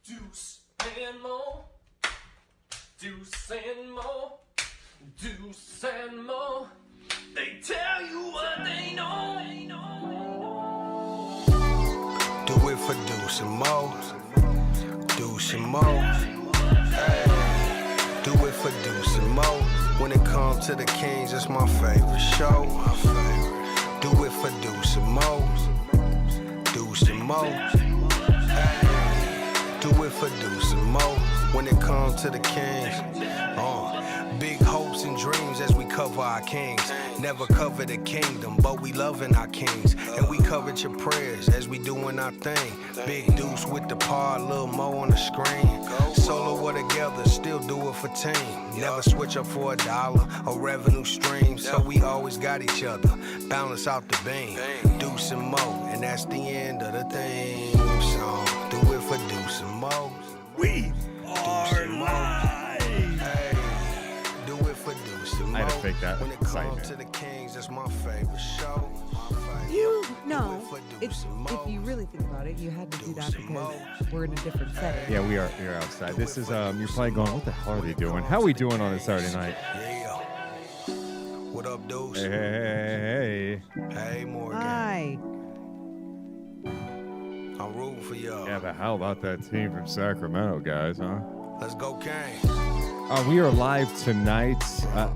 Deuce and Mo, Deuce and Mo, Deuce and Mo. They tell you what they know. Do it for Deuce and Mo, Deuce and Mo. Hey. Do it for Deuce and Mo. When it comes to the Kings, it's my favorite show. Do it for Deuce and Mo, Deuce and Mo. Hey. Do it for Deuce and Mo. When it comes to the Kings, big hopes and dreams as we cover our kings. Never cover the kingdom, but we loving our kings. And we covered your prayers as we doing our thing. Big Deuce with the pod, Lil Mo on the screen. Solo or together, still do it for team. Never switch up for $1 or revenue stream. So we always got each other, balance out the beam. Deuce and Mo, and that's the end of the theme song. Do it for Deuce and Mo. We are live. Hey, do it for Deuce and Mo. I had to fake that When it excitement. comes to the Kings, that's my favorite show. You Do know, it for if Deuce and Mo. you really think about it, you had to do that Deuce and Mo. because we're in a different setting. Yeah, we are here outside. This is you're probably going, what the hell are they doing? How are we doing on a Saturday night? Yeah. What up, Deuce? Hey. Hey, Morgan. Hi. I'm rooting for y'all. Yeah, but how about that team from Sacramento, guys, huh? Let's go, Kings. We are live tonight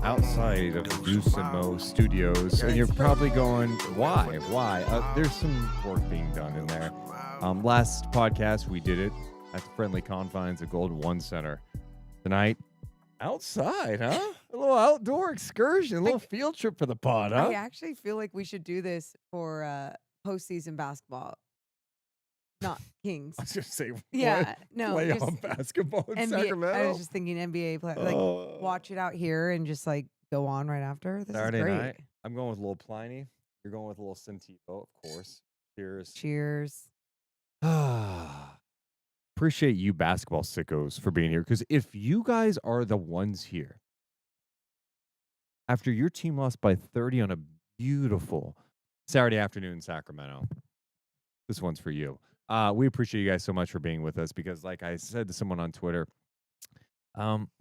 outside of the Deuce and Mo studios. And you're probably going, why? Why? There's some work being done in there. Last podcast, we did it at the friendly confines of Golden One Center. Tonight, outside, huh? A little outdoor excursion, a little field trip for the pod, huh? I actually feel like we should do this for postseason basketball. Not Kings. I was just say, Yeah, no. play just on basketball in NBA Sacramento. I was just thinking NBA play, like watch it out here and just like go on right after. This Saturday is great. night. I'm going with a little Pliny. You're going with a little Sentivo, of course. Cheers. Cheers. Appreciate you basketball sickos for being here, because if you guys are the ones here after your team lost by 30 on a beautiful Saturday afternoon in Sacramento, this one's for you. We appreciate you guys so much for being with us, because like I said to someone on Twitter,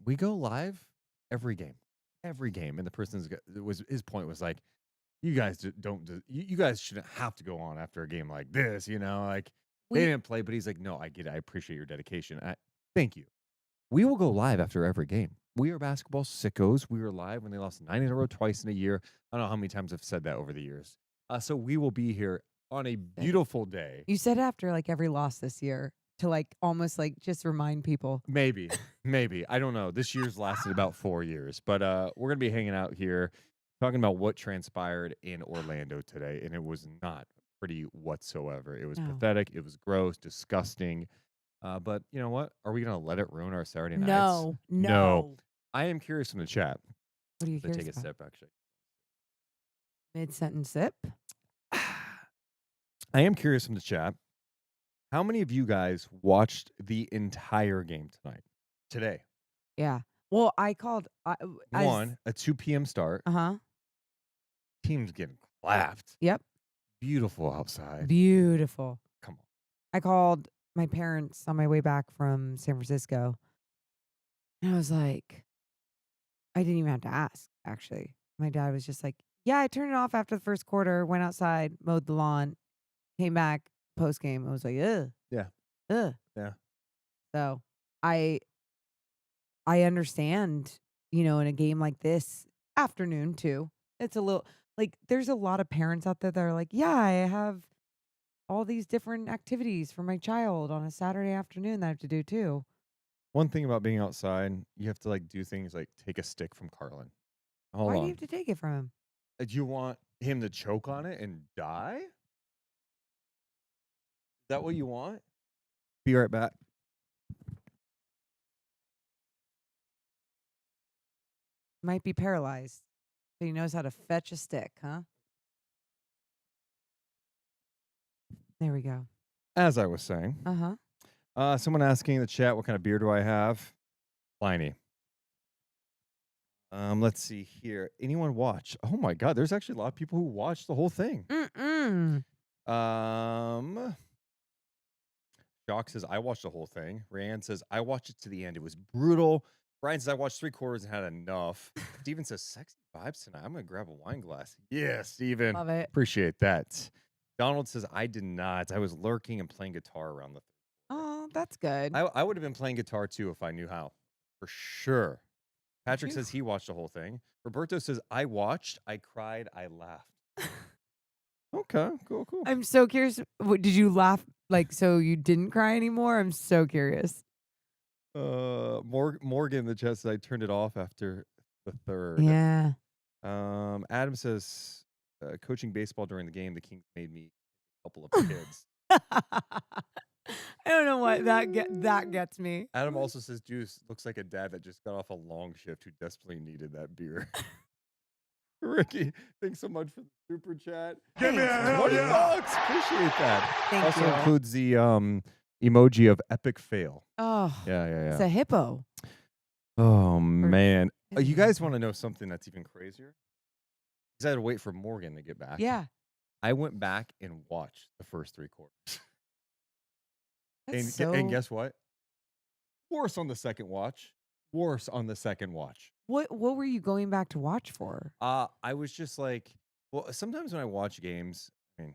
we go live every game, and the person's his point was like, you guys you guys shouldn't have to go on after a game like this, like they didn't play, but he's like, no, I get it. I appreciate your dedication. Thank you. We will go live after every game. We are basketball sickos. We were live when they lost 9 in a row twice in a year. I don't know how many times I've said that over the years. So we will be here on a beautiful day. You said after like every loss this year to like almost like just remind people. Maybe. I don't know. This year's lasted about 4 years, but we're going to be hanging out here talking about what transpired in Orlando today, and it was not pretty whatsoever. It was pathetic. It was gross, disgusting. But you know what? Are we going to let it ruin our Saturday nights? No. I am curious from the chat. What are you Let's curious take a about? sip, actually. Mid-sentence sip? I am curious from the chat. How many of you guys watched the entire game today? Yeah. Well, I called. One, a 2 p.m. start. Uh-huh. Team's getting clapped. Yep. Beautiful outside. Beautiful. Come on. I called my parents on my way back from San Francisco. And I was like, I didn't even have to ask, actually. My dad was just like, yeah, I turned it off after the first quarter, went outside, mowed the lawn, came back post-game. I was like, ugh. Yeah. Ugh. Yeah. So I understand, in a game like this, afternoon too, it's a little, like, there's a lot of parents out there that are like, yeah, I have all these different activities for my child on a Saturday afternoon that I have to do too. One thing about being outside, you have to like do things like take a stick from Carlin. Hold Why on. do you have to take it from him? Do you want him to choke on it and die? Is that what you want? Be right back. Might be paralyzed. So he knows how to fetch a stick, huh? There we go. As I was saying, Uh-huh. someone asking in the chat, what kind of beer do I have? Pliny. Let's see here. Anyone watch? Oh my God, there's actually a lot of people who watched the whole thing. Jock says, I watched the whole thing. Rayanne says, I watched it to the end. It was brutal. Brian says, I watched 3/4 and had enough. Steven says, sexy vibes tonight. I'm going to grab a wine glass. Yeah, Steven. Love it. Appreciate that. Donald says, I did not. I was lurking and playing guitar around the. Oh, that's good. I would have been playing guitar too if I knew how. For sure. Patrick says he watched the whole thing. Roberto says, I watched, I cried, I laughed. Okay, cool. I'm so curious. Did you laugh so you didn't cry anymore? I'm so curious. Morgan in the chat says I turned it off after the third. Yeah. Adam says coaching baseball during the game, the Kings made me a couple of kids. I don't know what that gets me. Adam also says Deuce looks like a dad that just got off a long shift who desperately needed that beer. Ricky, thanks so much for the super chat. Give me a $20. Appreciate that. Thank Also you. includes the emoji of epic fail. Oh, Yeah. it's a hippo. Oh man, you guys want to know something that's even crazier? Because I had to wait for Morgan to get back. Yeah. I went back and watched the first 3/4. That's And guess what? Worse on the second watch. Worse on the second watch. What were you going back to watch for? I was just like, well, sometimes when I watch games, I mean,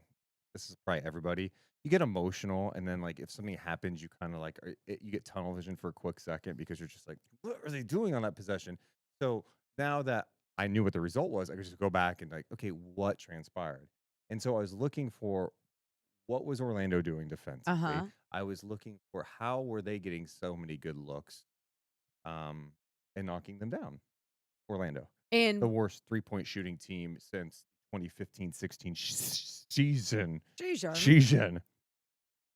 this is probably everybody, you get emotional, and then like if something happens, you kind of like you get tunnel vision for a quick second because you're just like, what are they doing on that possession? So now that I knew what the result was, I could just go back and like, okay, what transpired? And so I was looking for what was Orlando doing defensively. Uh-huh. I was looking for how were they getting so many good looks, and knocking them down. Orlando, And the worst 3-point shooting team since 2015-16 season. Season.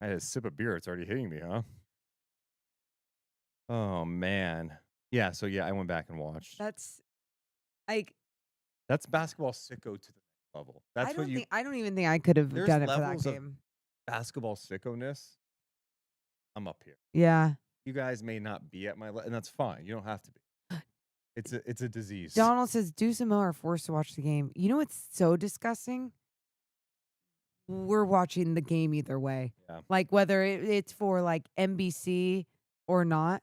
I had a sip of beer. It's already hitting me, huh? Oh man. Yeah. So yeah, I went back and watched. that's like That's basketball sicko to the next level. That's I don't even think I could have There's done it for that levels of game. basketball sicko-ness. I'm up here. Yeah. You guys may not be at my level, and that's fine. You don't have to be. It's a disease. Donald says Deuce and Mo are forced to watch the game. You know what's so disgusting? We're watching the game either way. Yeah. Like whether it's for like NBC or not.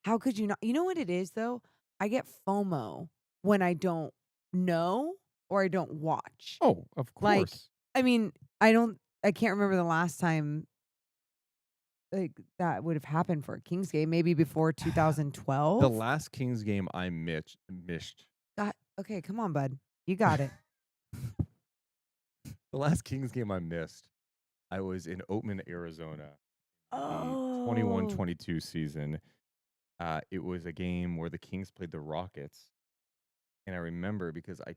How could you not? You know what it is though? I get FOMO when I don't know or I don't watch. Oh, of course. Like, I mean, I can't remember the last time like that would have happened for a Kings game. Maybe before 2012. The last Kings game I missed. Okay, come on, bud. You got it. The last Kings game I missed, I was in Oatman, Arizona. Oh. 21-22 season. It was a game where the Kings played the Rockets. And I remember because I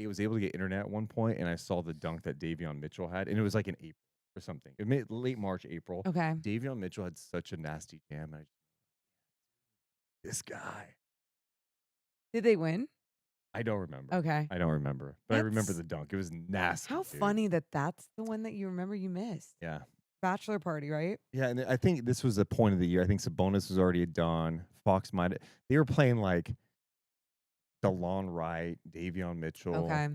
was able to get internet at one point, and I saw the dunk that Davion Mitchell had. And it was like in April or something. It made late March, April. Okay. Davion Mitchell had such a nasty jam. And this guy. Did they win? I don't remember. Okay. I don't remember. But I remember the dunk. It was nasty. How dude. funny that's the one that you remember you missed. Yeah. Bachelor party, right? Yeah, and I think this was the point of the year. I think Sabonis was already done. Fox might. They were playing like DeLon Wright, Davion Mitchell. Okay.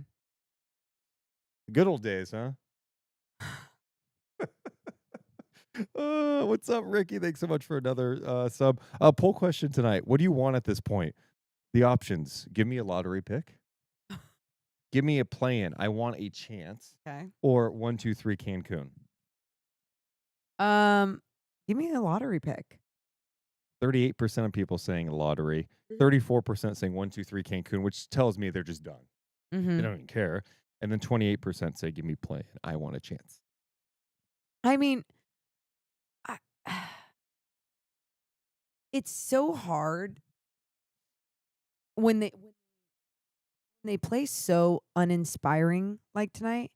Good old days, huh? What's up, Ricky? Thanks so much for another sub. Poll question tonight. What do you want at this point? The options. Give me a lottery pick. Give me a play-in. I want a chance. Okay. Or 1, 2, 3 Cancun. Give me a lottery pick. 38% of people saying lottery. 34% saying 1, 2, 3 Cancun, which tells me they're just done. Mm-hmm. They don't even care. And then 28% say, give me play. I want a chance. I mean, it's so hard when they play so uninspiring like tonight.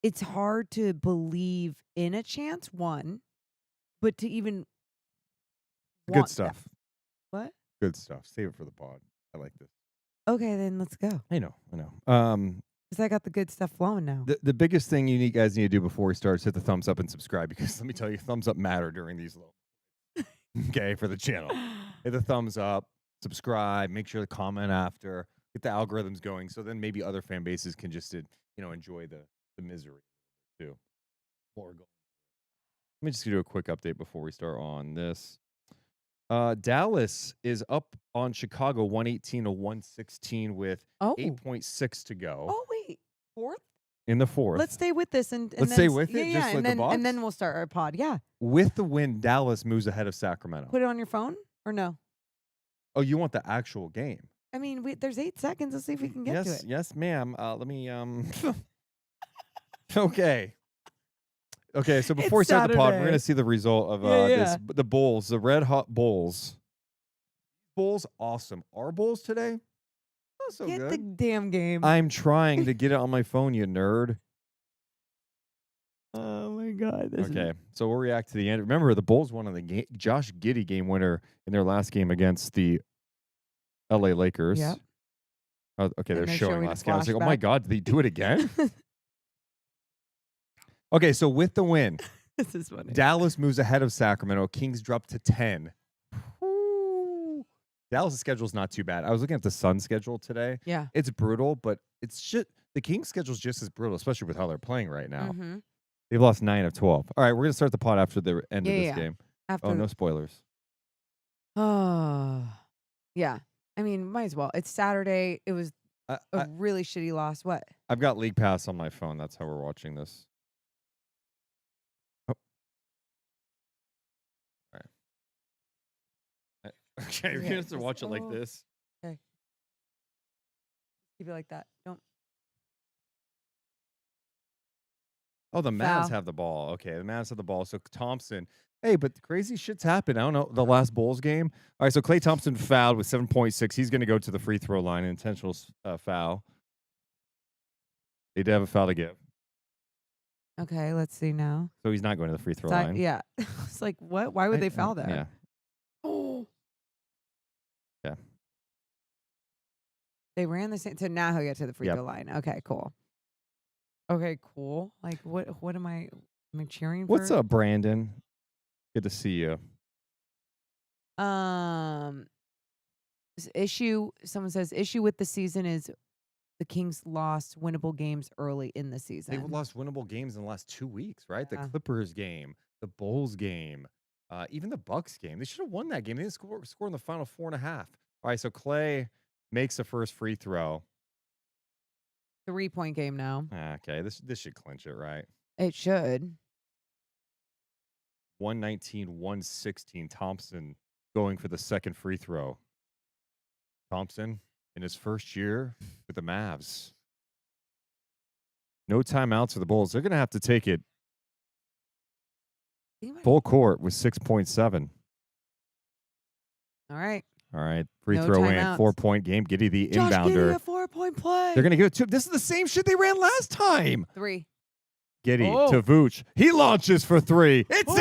It's hard to believe in a chance, one, but to even Good want stuff. them. What? Good stuff. Save it for the pod. I like this. Okay, then let's go. I know. Because I got the good stuff flowing now. The biggest thing you guys need to do before we start is hit the thumbs up and subscribe, because let me tell you, thumbs up matter during these low. Okay, for the channel. Hit the thumbs up, subscribe, make sure to comment after, get the algorithms going, so then maybe other fan bases can just enjoy the misery too. More gold. Let me just do a quick update before we start on this. Dallas is up on Chicago 118-116 with Oh. 8.6 to go Oh, wait. Fourth? in the fourth. Let's stay with this and Let's then stay with it, Yeah, just like and the then Bucks? and then we'll start our pod. Yeah. With the win, Dallas moves ahead of Sacramento. Put it on your phone or no? Oh, you want the actual game? I mean, there's 8 seconds. Let's see if we can get to it. Yes, ma'am. Let me Okay. Okay, so before we It's start the pod, we're Saturday. gonna see the result of Yeah. the Bulls, the red hot Bulls. Bulls, awesome. Our Bulls today, not so Get good. the damn game. I'm trying to get it on my phone, you nerd. Oh my God. This is- Okay, so we'll react to the end. Remember, the Bulls won on the Josh Giddey game winner in their last game against the LA Lakers. Yep. Oh, okay, And they're they're showing showing a last game. I was like, oh my flashback. God, did they do it again? Okay, so with the win, This is funny. Dallas moves ahead of Sacramento. Kings drop to 10. Dallas' schedule is not too bad. I was looking at the Suns' schedule today. Yeah. It's brutal, but it's shit. The Kings' schedule is just as brutal, especially with how they're playing right now. Mm-hmm. They've lost 9 of 12. All right, we're gonna start the pod after the end of Yeah, this yeah. game. After. Oh, no spoilers. Oh. Yeah. I mean, might as well. It's Saturday. It was I, a really shitty loss. What? I've got League Pass on my phone. That's how we're watching this. Oh. All right. Okay, we're Yeah, gonna have to just- watch it like oh. this. Keep it like that. Don't. Oh, the Mavs Foul. have the ball. Okay, the Mavs have the ball. So Thompson. Hey, but crazy shit's happened. I don't know. The last Bulls game. All right, so Klay Thompson fouled with 7.6. He's going to go to the free throw line. An intentional foul. They did have a foul to give. Okay, let's see now. So he's not going to the free throw line. Yeah. It's like, what? Why would they foul there? Yeah. Oh. Yeah. They ran the same. So now he'll get to the free Yep. throw line. Okay, cool. Okay, cool. Like, what am I cheering What's for? up, Brandon? Good to see you. Someone says, issue with the season is the Kings lost winnable games early in the season. They've lost winnable games in the last 2 weeks, right? Yeah. The Clippers game, the Bulls game, even the Bucks game. They should have won that game. They didn't score in the final 4.5. All right, so Klay makes the first free throw. 3-point game now. Okay, this should clinch it, right? It should. 119-116. Thompson going for the second free throw. Thompson in his first year with the Mavs. No timeouts for the Bulls. They're going to have to take it full court with 6.7. All right. All right, free No throw in, timeouts. 4-point game. Giddey the Josh inbounder. Giddey, a 4-point play. They're going to give it to him. This is the same shit they ran last time. 3. Giddey to Vooch. He launches for 3. It's in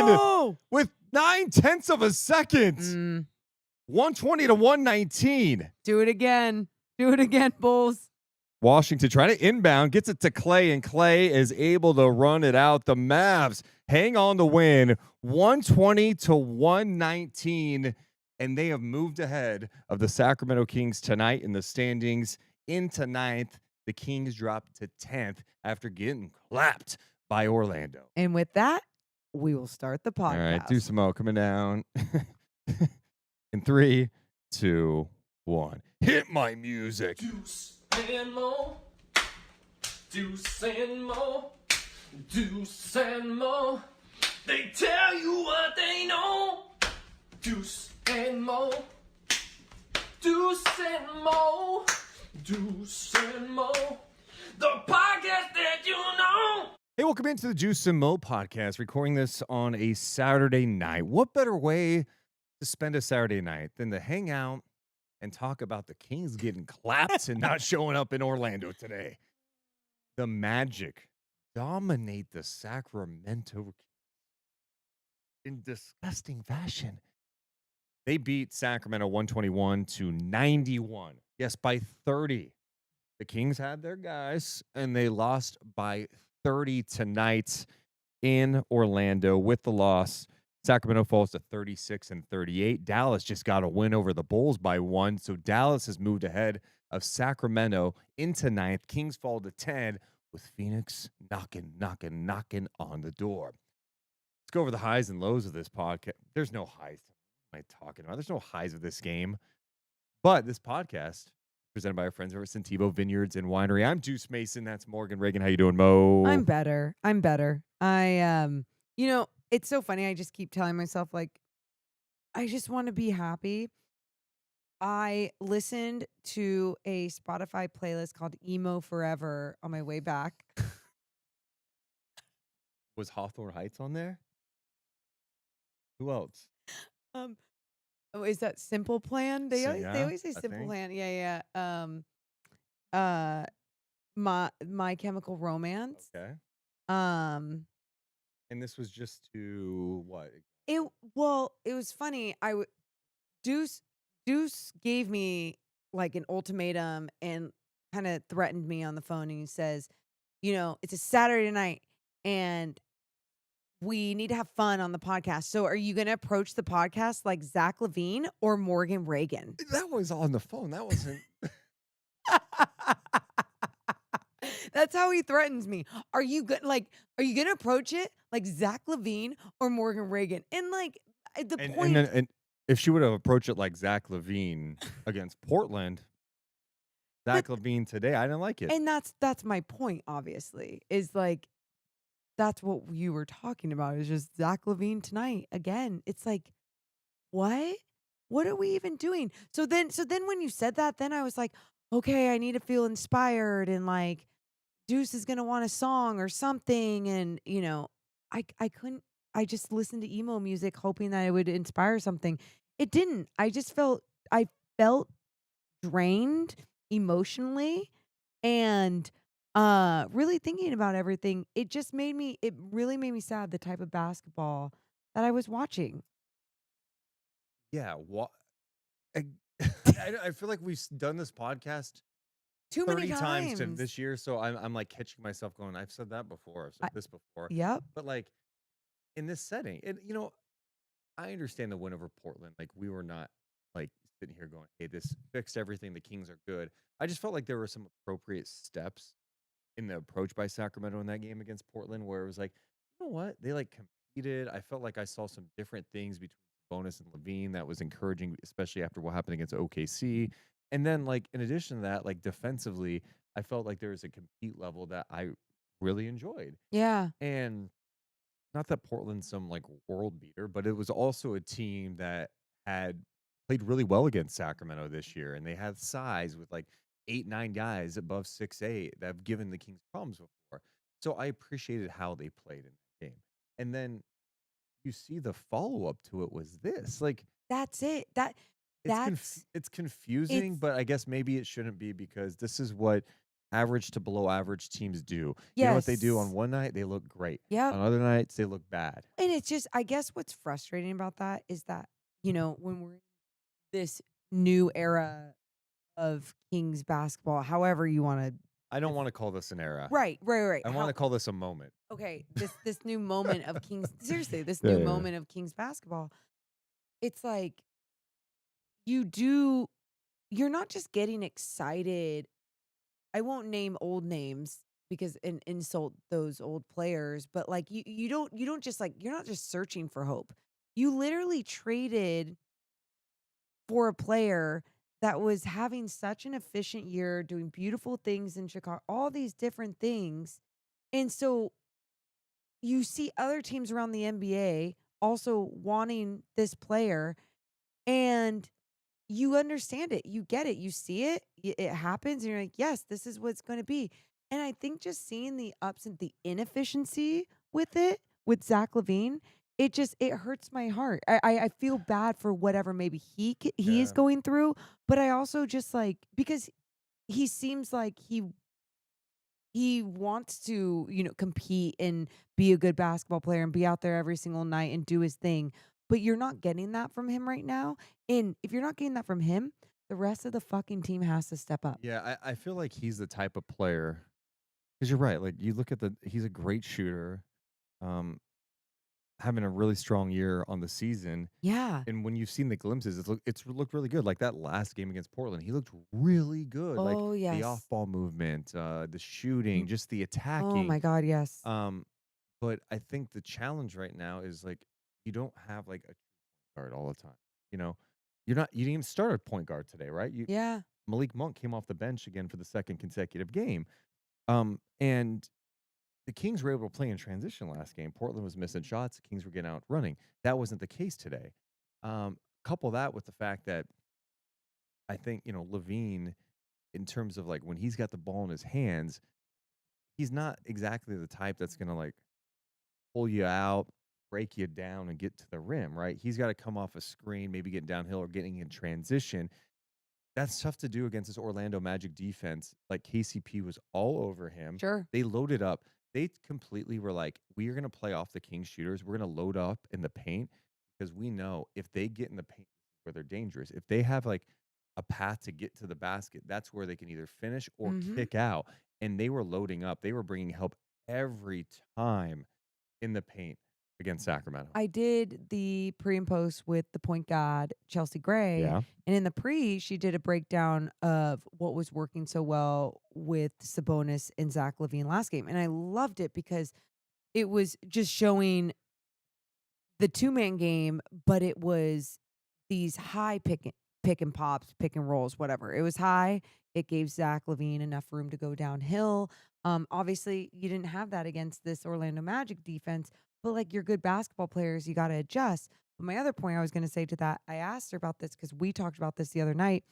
Oh! with 0.9 of a second. 120-119. Do it again. Do it again, Bulls. Washington trying to inbound, gets it to Klay, and Klay is able to run it out. The Mavs hang on to win 120-119, and they have moved ahead of the Sacramento Kings tonight in the standings into 9th. The Kings dropped to 10th after getting clapped by Orlando. And with that, we will start the podcast. All right, Deuce and Mo coming down. In 3, 2, 1. Hit my music. Deuce and Mo. Deuce and Mo. Deuce and Mo. They tell you what they know. Deuce and Mo. Deuce and Mo. Deuce and Mo. The podcast that you know. Hey, welcome into the Deuce and Mo podcast. Recording this on a Saturday night. What better way to spend a Saturday night than to hang out and talk about the Kings getting clapped and not showing up in Orlando today? The Magic dominate the Sacramento in disgusting fashion. They beat Sacramento 121-91. Yes, by 30. The Kings had their guys, and they lost by 30 tonight in Orlando with the loss. Sacramento falls to 36-38. Dallas just got a win over the Bulls by 1, so Dallas has moved ahead of Sacramento into 9th. Kings fall to 10 with Phoenix knocking on the door. go over the highs and lows of this podcast. There's no highs. What am I talking about? There's no highs of this game. But this podcast, presented by our friends over at Santebo Vineyards and Winery. I'm Deuce Mason. That's Morgan Reagan. How you doing, Mo? I'm better. It's so funny. I just keep telling myself, like, I just want to be happy. I listened to a Spotify playlist called Emo Forever on my way back. Was Hawthorne Heights on there? Who else? Is that Simple Plan? They always say I Simple think. Plan. Yeah. My Chemical Romance. Okay. Um, And this was just to what? it was funny. Deuce gave me like an ultimatum and kind of threatened me on the phone, and he says, it's a Saturday night and we need to have fun on the podcast. So are you going to approach the podcast like Zach LaVine or Morgan Reagan? That was on the phone. That wasn't. That's how he threatens me. Are you gonna approach it like Zach LaVine or Morgan Reagan? And like the point, and if she would have approached it like Zach LaVine against Portland, Zach LaVine today, I didn't like it. and that's my point. Obviously, is like that's what you were talking about. Is just Zach LaVine tonight again. It's like, what? What are we even doing? So then when you said that, then I was like, okay, I need to feel inspired and like Deuce is gonna want a song or something, and I couldn't. I just listened to emo music, hoping that it would inspire something. It didn't. I felt drained emotionally, and really thinking about everything. It really made me sad. The type of basketball that I was watching. Yeah. What? I feel like we've done this podcast Too 30 many times times. this year, so I'm like catching myself going, I've said that before. I've said this before. Yep. But like in this setting, I understand the win over Portland. Like we were not like sitting here going, hey, this fixed everything. The Kings are good. I just felt like there were some appropriate steps in the approach by Sacramento in that game against Portland where it was like, you know what? They like competed. I felt like I saw some different things between Sabonis and LaVine that was encouraging, especially after what happened against OKC. And then, like, in addition to that, like defensively, I felt like there was a compete level that I really enjoyed. Yeah. And not that Portland's some like world beater, but it was also a team that had played really well against Sacramento this year. And they had size with like 8-9 guys above 6'8" that have given the Kings problems before. So I appreciated how they played in that game. And then you see the follow-up to it was this. Like, That's it. it's confusing, it's- but I guess maybe it shouldn't be because this is what average to below average teams do. Yes. You know what they do on one night? They look great. Yep. On other nights, they look bad. And it's just, I guess what's frustrating about that is that, when we're in this new era of Kings basketball, however you want to. I don't want to call this an era. Right. I want to call this a moment. Okay, this new moment of Kings, seriously, this Yeah, new yeah. moment of Kings basketball. It's like you're not just getting excited. I won't name old names because and insult those old players, but like you don't just like you're not just searching for hope. You literally traded for a player that was having such an efficient year, doing beautiful things in Chicago, all these different things. And so you see other teams around the NBA also wanting this player, and you understand it. You get it. You see it. It happens, and you're like, yes, this is what it's going to be. And I think just seeing the ups and the inefficiency with it, with Zach LaVine, it hurts my heart. I feel bad for whatever maybe he is Yeah. going through, but I also just like because he seems like he wants to, compete and be a good basketball player and be out there every single night and do his thing. But you're not getting that from him right now. And if you're not getting that from him, the rest of the fucking team has to step up. Yeah, I feel like he's the type of player. Because you're right. Like you look at he's a great shooter, having a really strong year on the season. Yeah. And when you've seen the glimpses, it's looked really good. Like that last game against Portland, he looked really good. Like Oh, the yes. off-ball movement, the shooting, just the attacking. Oh my God, yes. But I think the challenge right now is like you don't have like a guard all the time. You know, you didn't even start a point guard today, right? Yeah. Malik Monk came off the bench again for the second consecutive game. And the Kings were able to play in transition last game. Portland was missing shots. The Kings were getting out running. That wasn't the case today. Couple that with the fact that I think, LaVine, in terms of like when he's got the ball in his hands, he's not exactly the type that's going to like pull you out, break you down, and get to the rim, right? He's got to come off a screen, maybe getting downhill or getting in transition. That's tough to do against this Orlando Magic defense. Like KCP was all over him. Sure. They loaded up. They completely were like, we are going to play off the Kings shooters. We're going to load up in the paint because we know if they get in the paint where they're dangerous, if they have like a path to get to the basket, that's where they can either finish or kick out. And they were loading up. They were bringing help every time in the paint against Sacramento. I did the pre and post with the point guard, Chelsea Gray. Yeah. And in the pre, she did a breakdown of what was working so well with Sabonis and Zach LaVine last game. And I loved it because it was just showing the two-man game, but it was these high pick and pops, pick and rolls, whatever. It was high. It gave Zach LaVine enough room to go downhill. Obviously, you didn't have that against this Orlando Magic defense, but like you're good basketball players, you got to adjust. But my other point I was going to say to that, I asked her about this because we talked about this the other night.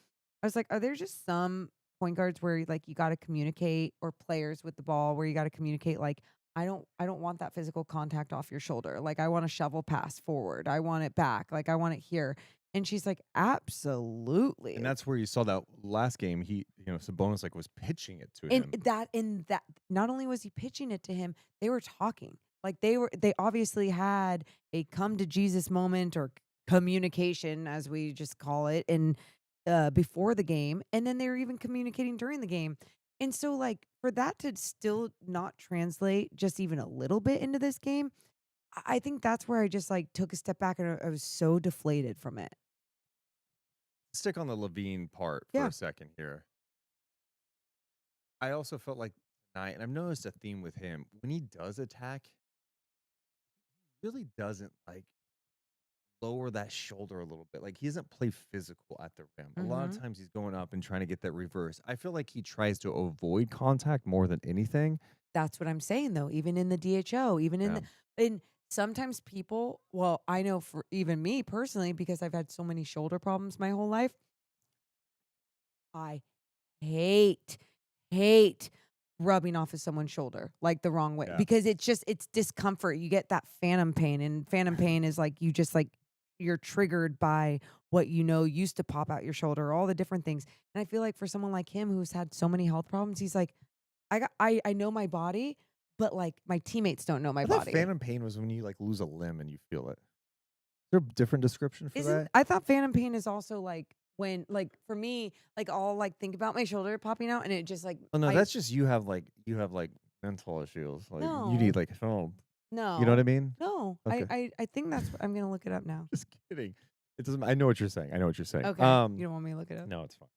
I was like, are there just some point guards where like you got to communicate, or players with the ball where you got to communicate like, I don't want that physical contact off your shoulder. Like I want a shovel pass forward. I want it back. Like I want it here. And she's like, absolutely. And that's where you saw that last game. Sabonis like was pitching it to And him. that not only was he pitching it to him, they were talking. Like they obviously had a come to Jesus moment, or communication as we just call it, and before the game, and then they were even communicating during the game. And so like for that to still not translate just even a little bit into this game, I think that's where I just like took a step back and I was so deflated from it. Stick on the LaVine part for Yeah. a second here. I also felt like tonight, and I've noticed a theme with him, when he does attack, he really doesn't like lower that shoulder a little bit. Like he doesn't play physical at the rim. A lot of times he's going up and trying to get that reverse. I feel like he tries to avoid contact more than anything. That's what I'm saying though. Even in the DHO, even in in sometimes people, well, I know for even me personally, because I've had so many shoulder problems my whole life, I hate rubbing off of someone's shoulder like the wrong way, Yeah. because it's discomfort. You get that phantom pain, and phantom pain is like you just like you're triggered by what used to pop out your shoulder, all the different things. And I feel like for someone like him who's had so many health problems, he's like, I know my body, but like my teammates don't know my I thought body. phantom pain was when you like lose a limb and you feel it. Is there a different description for that? I thought phantom pain is also like when, like for me, like I'll like think about my shoulder popping out and it just like, Oh no, that's just you have like mental issues. Like you need No. like film. no, You know what I mean? No, Okay. I think that's I'm gonna look it up now. Just kidding. It doesn't. I know what you're saying. Okay, you don't want me to look it up? No, it's fine.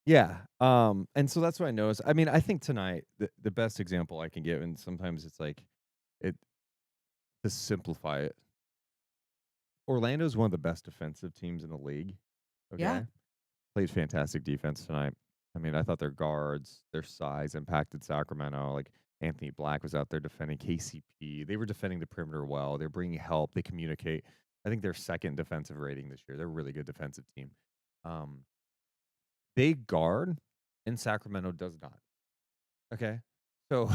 Yeah. And so that's what I noticed. I mean, I think tonight the best example I can give, and sometimes it's like it to simplify it. Orlando's one of the best defensive teams in the league. Okay. Yeah. Played fantastic defense tonight. I mean, I thought their guards, their size impacted Sacramento. Like Anthony Black was out there defending KCP. They were defending the perimeter well. They're bringing help. They communicate. I think they're second defensive rating this year. They're a really good defensive team. They guard, and Sacramento does not. Okay, so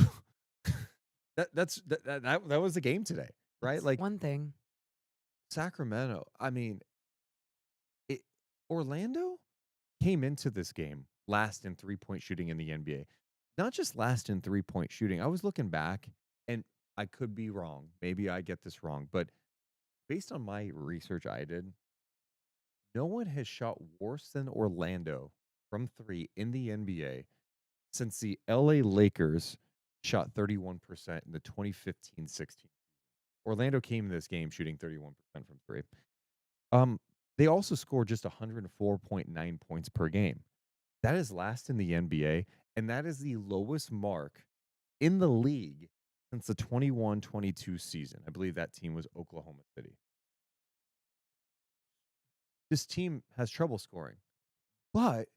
that was the game today, right? That's Like one thing. Sacramento. I mean, Orlando came into this game last in 3-point shooting in the NBA. Not just last in 3-point shooting. I was looking back, and I could be wrong. Maybe I get this wrong, but based on my research I did, no one has shot worse than Orlando from 3 in the NBA since the LA Lakers shot 31% in the 2015-16. Orlando came in this game shooting 31% from 3. They also scored just 104.9 points per game. That is last in the NBA, and that is the lowest mark in the league since the 21-22 season. I believe that team was Oklahoma City. This team has trouble scoring. But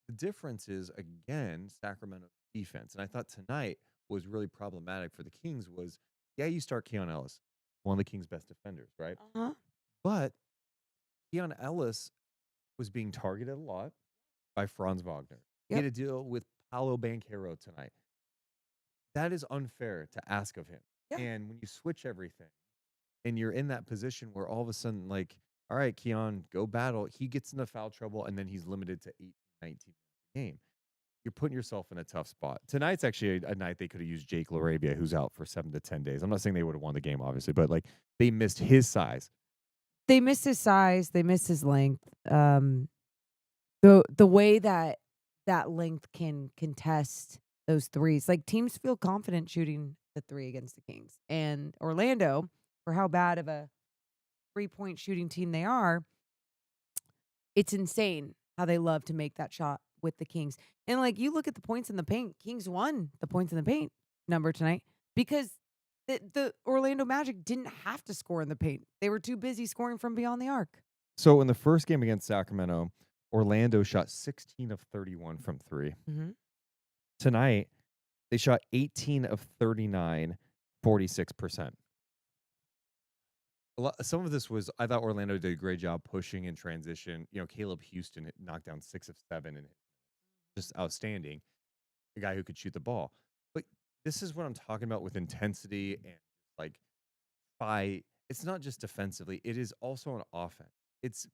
the difference is, again, Sacramento's defense. And I thought tonight was really problematic for the Kings was, yeah, you start Keon Ellis, one of the Kings' best defenders, right? Uh-huh. But Keon Ellis was being targeted a lot by Franz Wagner. He had to deal with Paolo Banchero tonight. That is unfair to ask of him. Yeah. And when you switch everything and you're in that position where all of a sudden, like, all right, Keon, go battle. He gets into foul trouble, and then he's limited to 18, 19 minutes a game. You're putting yourself in a tough spot. Tonight's actually a night they could have used Jake LaRabia, who's out for 7 to 10 days. I'm not saying they would have won the game, obviously, but, like, they missed his size. They missed his size. They missed his length. The way that length can contest those threes, like teams feel confident shooting the three against the Kings. And Orlando, for how bad of a 3-point shooting team they are, it's insane how they love to make that shot with the Kings. And like you look at the points in the paint, Kings won the points in the paint number tonight because the Orlando Magic didn't have to score in the paint. They were too busy scoring from beyond the arc. So in the first game against Sacramento, Orlando shot 16 of 31 from 3. Mm-hmm. Tonight, they shot 18 of 39, 46%. Some of this was, I thought Orlando did a great job pushing in transition. You know, Caleb Houston knocked down 6 of 7 and just outstanding. A guy who could shoot the ball. But this is what I'm talking about with intensity and like fight. It's not just defensively. It is also on offense. It's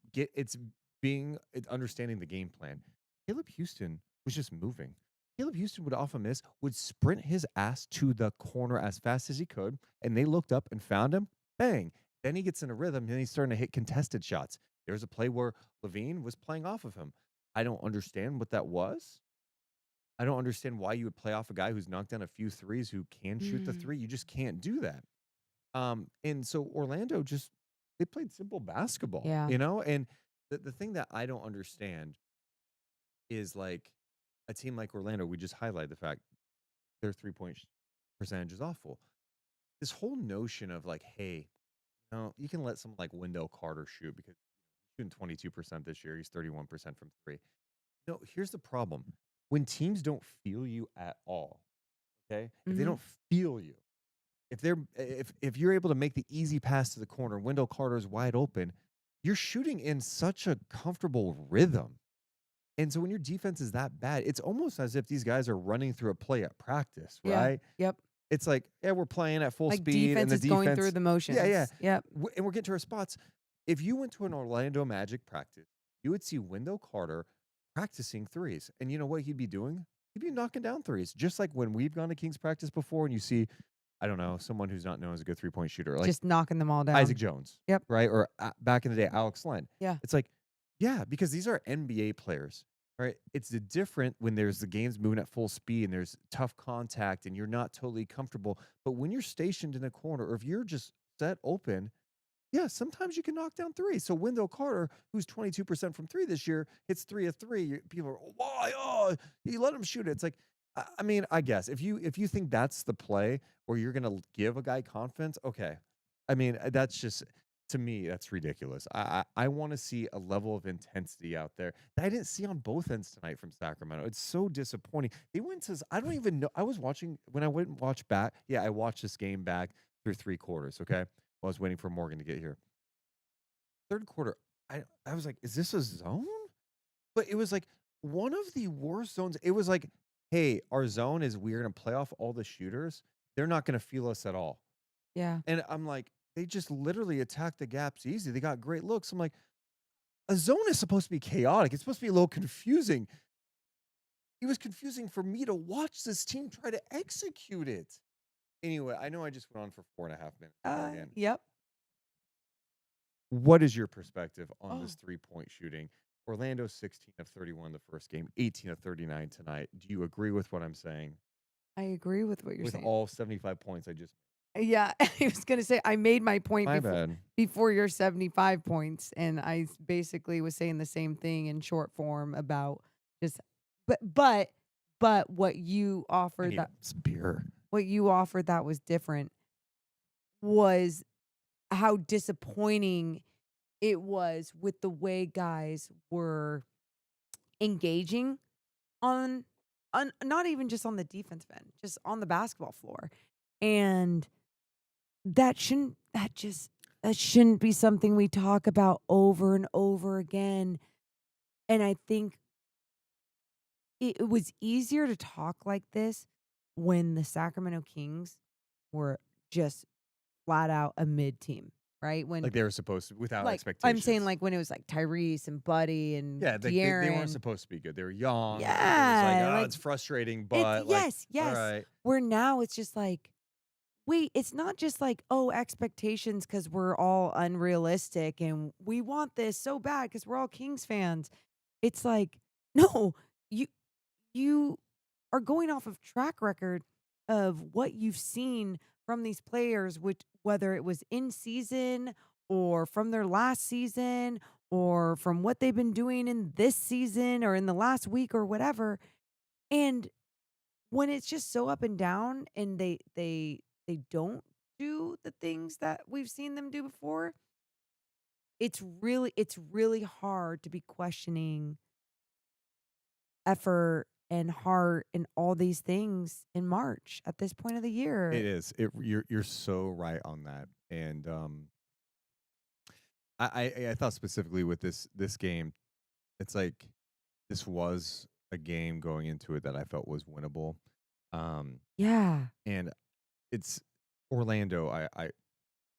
understanding the game plan. Caleb Houston was just moving. Caleb Houston would off a miss, would sprint his ass to the corner as fast as he could, and they looked up and found him. Bang. Then he gets in a rhythm, and he's starting to hit contested shots. There's a play where LaVine was playing off of him. I don't understand what that was. I don't understand why you would play off a guy who's knocked down a few threes who can shoot the three. You just can't do that. And so Orlando they played simple basketball, you know? And the thing that I don't understand is like a team like Orlando, we just highlighted the fact their 3-point percentage is awful. This whole notion of like, hey, you know, you can let someone like Wendell Carter shoot because he's shooting 22% this year. He's 31% from 3. No, here's the problem. When teams don't feel you at all, okay? If they don't feel you, if you're able to make the easy pass to the corner, Wendell Carter's wide open, you're shooting in such a comfortable rhythm. And so when your defense is that bad, it's almost as if these guys are running through a play at practice, right? Yeah. Yep. It's like, yeah, we're playing at full like speed. Defense and the is going through the motions. Yeah. Yep. And we're getting to our spots. If you went to an Orlando Magic practice, you would see Wendell Carter practicing threes. And you know what he'd be doing? He'd be knocking down threes. Just like when we've gone to Kings practice before and you see, I don't know, someone who's not known as a good 3-point shooter. Like just knocking them all down. Isaac Jones. Yep. Right? Or back in the day, Alex Len. Yeah. It's like, yeah, because these are NBA players. Right? It's different when there's the game's moving at full speed and there's tough contact and you're not totally comfortable. But when you're stationed in a corner or if you're just set open, yeah, sometimes you can knock down threes. So Wendell Carter, who's 22% from 3 this year, hits 3 of 3. People are, why? Oh, you let him shoot it. It's like, I mean, I guess if you think that's the play where you're going to give a guy confidence, okay. I mean, that's just, to me, that's ridiculous. I want to see a level of intensity out there that I didn't see on both ends tonight from Sacramento. It's so disappointing. They went to, I don't even know. I was watching, when I went and watched back, I watched this game back through 3 quarters, okay? While I was waiting for Morgan to get here. Third quarter, I was like, is this a zone? But it was like one of the worst zones. It was like, hey, our zone is we're going to play off all the shooters. They're not going to feel us at all. Yeah. And I'm like, they just literally attacked the gaps easy. They got great looks. I'm like, a zone is supposed to be chaotic. It's supposed to be a little confusing. It was confusing for me to watch this team try to execute it. Anyway, I know I just went on for 4.5 minutes. Again. Yep. What is your perspective on this 3-point shooting? Orlando 16 of 31 the first game, 18 of 39 tonight. Do you agree with what I'm saying? I agree with what you're with saying. With all 75 points I just Yeah, I was going to say, I made my point bad. before your 75 points, and I basically was saying the same thing in short form about just, but what you offered. Some beer. what you offered that was different was how disappointing it was with the way guys were engaging on not even just on the defensive end, just on the basketball floor. And that shouldn't be something we talk about over and over again. And I think it was easier to talk like this when the Sacramento Kings were just flat out a mid team, right? When Like they were supposed to, without like I'm saying expectations. like when it was like Tyrese and Buddy and Yeah, they weren't De'Aaron. supposed to be good. They were young. It was like, Yeah, oh, like it's frustrating, it's but like, yes, all yes. right. Where now it's just like, wait, it's not just like, oh, expectations because we're all unrealistic and we want this so bad because we're all Kings fans. It's like, no, you you are going off of track record of what you've seen from these players, which whether it was in season or from their last season or from what they've been doing in this season or in the last week or whatever. And when it's just so up and down and they don't do the things that we've seen them do before, it's really hard to be questioning effort and heart and all these things in March at this point of the It year. is. You're so right on that. And I thought specifically with this game, it's like this was a game going into it that I felt was winnable. Um, Yeah. and it's Orlando. I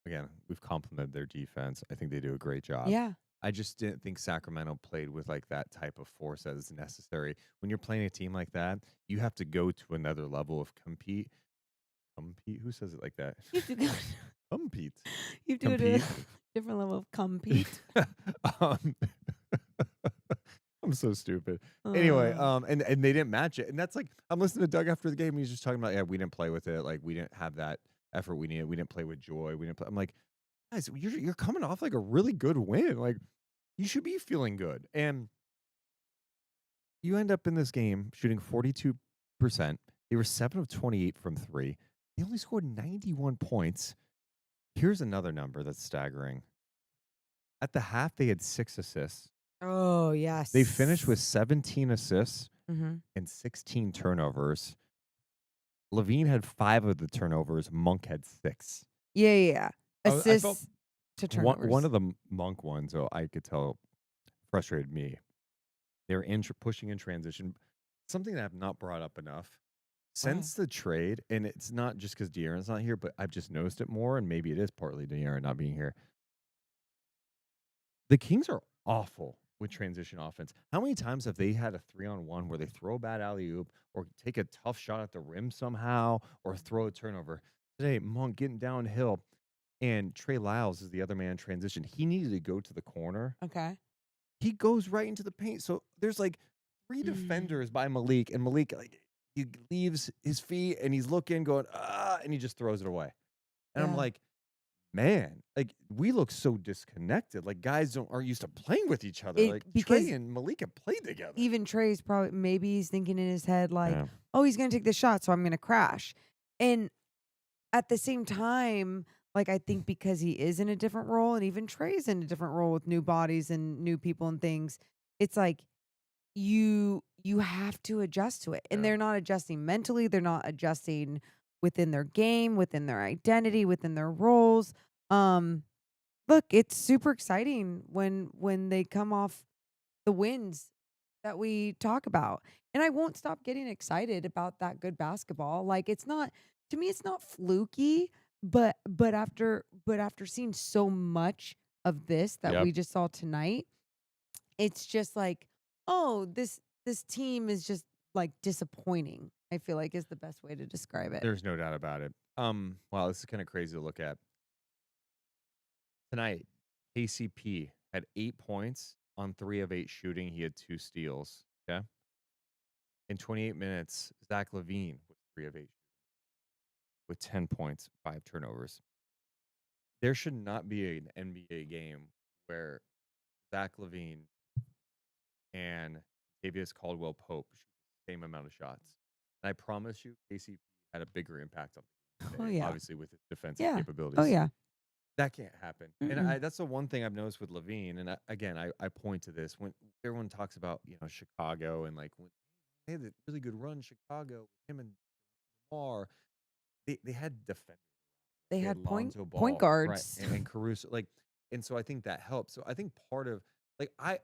again, we've complimented their defense. I think they do a great job. Yeah. I just didn't think Sacramento played with like that type of force that is necessary. When you're playing a team like that, you have to go to another level of compete. Compete? Who says it like that? You have to go Compete. you have to go to a Compete. different level of compete. um, I'm so stupid. Anyway, Uh, and they didn't match it. And that's like I'm listening to Doug after the game. He's just talking about, yeah, we didn't play with it. Like we didn't have that effort we needed. We didn't play with joy. We didn't play. I'm like, guys, you're coming off like a really good win. Like you should be feeling good. And you end up in this game shooting 42%. They were 7 of 28 from 3. They only scored 91 points. Here's another number that's staggering. At the half, they had 6 assists. oh, yes. They finished with 17 assists Mhm. and 16 turnovers. LaVine had 5 of the turnovers. Monk had 6. Yeah, yeah, yeah. I Assists felt to turnovers. one of the Monk ones, oh, I could tell frustrated me. They were pushing in transition. Something that I've not brought up enough. Since the trade, and it's not just because De'Aaron's not here, but I've just noticed it more, and maybe it is partly De'Aaron not being here. The Kings are awful with transition offense. How many times have they had a 3-on-1 where they throw a bad alley-oop or take a tough shot at the rim somehow or throw a turnover? Today, Monk getting downhill, and Trey Lyles is the other man in transition. He needed to go to the corner. Okay. He goes right into the paint. So there's like 3 defenders by Malik, and Malik like he leaves his feet and he's looking, going, and he just throws it away. And I'm Yeah. like, man, like we look so disconnected. Like guys aren't used to playing with each other. Like because Trey and Malik have played together. even Trey's probably maybe he's thinking in his head like, Yeah. oh, he's gonna take this shot, so I'm gonna crash. And at the same time, like I think because he is in a different role, and even Trey's in a different role with new bodies and new people and things, it's like you have to adjust to it. And Yeah. they're not adjusting mentally, they're not adjusting within their game, within their identity, within their roles. Um Look, it's super exciting when they come off the wins that we talk about. And I won't stop getting excited about that good basketball. Like it's not to me it's not fluky, but after seeing so much of this that Yep. we just saw tonight, it's just like, oh, this team is just like disappointing. I feel like is the best way to describe it. There's no doubt about it. Wow, this is kind of crazy to look at. Tonight, KCP had 8 points on 3 of 8 shooting. He had 2 steals. Okay. In 28 minutes, Zach LaVine with 3 of 8 with 10 points, 5 turnovers. There should not be an NBA game where Zach LaVine and Davius Caldwell Pope shoot the same amount of shots. And I promise you, KCP had a bigger impact on the game Oh today, yeah. obviously with his defensive Yeah. capabilities. Oh yeah. That can't happen. And Mm-mm. that's the one thing I've noticed with LaVine. And I point to this when everyone talks about, Chicago and like when they had a really good run, Chicago, him and DeMar, they had defenders. They They had had point Lonzo point Ball, right, guards. and Caruso, and so I think that helps. So I think part of like I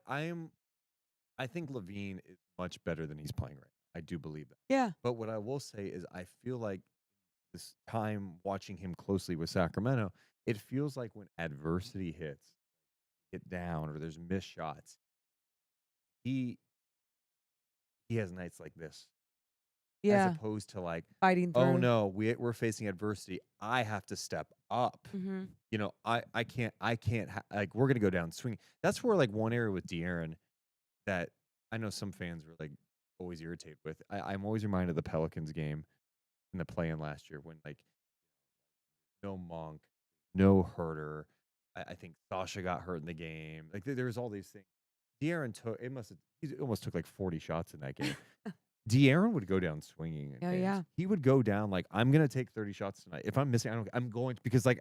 think LaVine is much better than he's playing right now. I do believe that. Yeah. But what I will say is I feel like this time watching him closely with Sacramento, it feels like when adversity hits, get down or there's missed shots, he has nights like this. As Yeah. opposed to like, Fighting oh through. no, we're facing adversity. I have to step up. Mm-hmm. I can't like we're gonna go down swinging. That's where like one area with De'Aaron that I know some fans were like always irritated with. I'm always reminded of the Pelicans game in the play-in last year when like no Monk, no Herter. I think Sasha got hurt in the game. Like there was all these things. De'Aaron he almost took like 40 shots in that game. De'Aaron would go down swinging. Oh, yeah. He would go down like I'm gonna take 30 shots tonight. If I'm missing, I'm going to, because like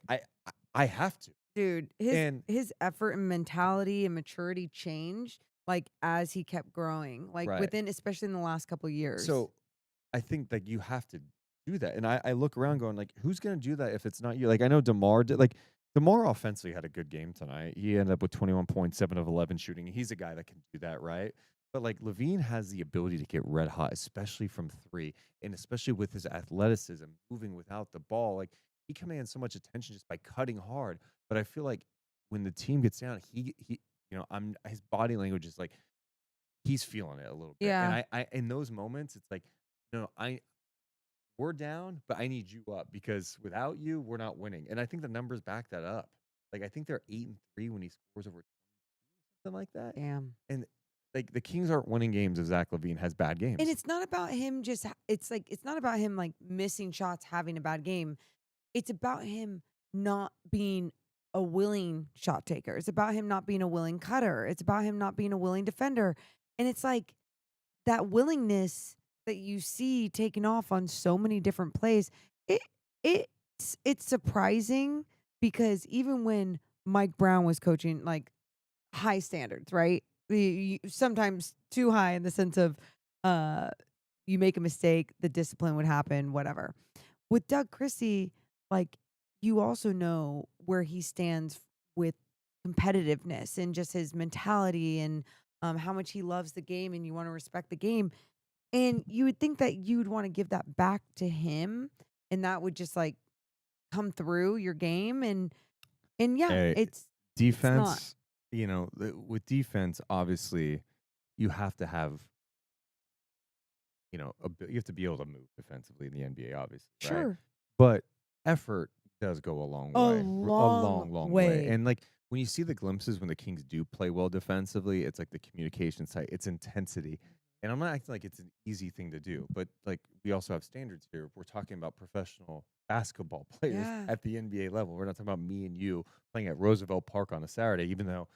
I have to. Dude, his effort and mentality and maturity changed like as he kept growing, like Right. within, especially in the last couple of years. So I think like you have to do that. And I look around going like, who's gonna do that if it's not you? Like I know DeMar did. Like DeMar offensively had a good game tonight. He ended up with 21 points, 7 of 11 shooting. He's a guy that can do that, right? But like LaVine has the ability to get red hot, especially from three, and especially with his athleticism, moving without the ball. Like he commands so much attention just by cutting hard. But I feel like when the team gets down, he his body language is like he's feeling it a little bit. Yeah. And I in those moments, it's like, no, we're down, but I need you up because without you, we're not winning. And I think the numbers back that up. Like I think they're 8-3 when he scores over 20, something like that. damn. And like the Kings aren't winning games if Zach LaVine has bad games. And it's not about him it's not about him like missing shots, having a bad game. It's about him not being a willing shot taker. It's about him not being a willing cutter. It's about him not being a willing defender. And it's like that willingness that you see taking off on so many different plays. It's surprising because even when Mike Brown was coaching, like high standards, right? Sometimes too high in the sense of you make a mistake, the discipline would happen, whatever. With Doug Christie, like you also know where he stands with competitiveness and just his mentality and how much he loves the game and you want to respect the game. And you would think that you would want to give that back to him and that would just like come through your game. And yeah, Hey, it's defense, with defense, obviously, you have to have, you have to be able to move defensively in the NBA, obviously. Right? sure. But effort does go a long way. A long way. And like when you see the glimpses when the Kings do play well defensively, it's like the communication side, it's intensity. And I'm not acting like it's an easy thing to do, but like we also have standards here. We're talking about professional basketball players Yeah. at the NBA level. We're not talking about me and you playing at Roosevelt Park on a Saturday, even though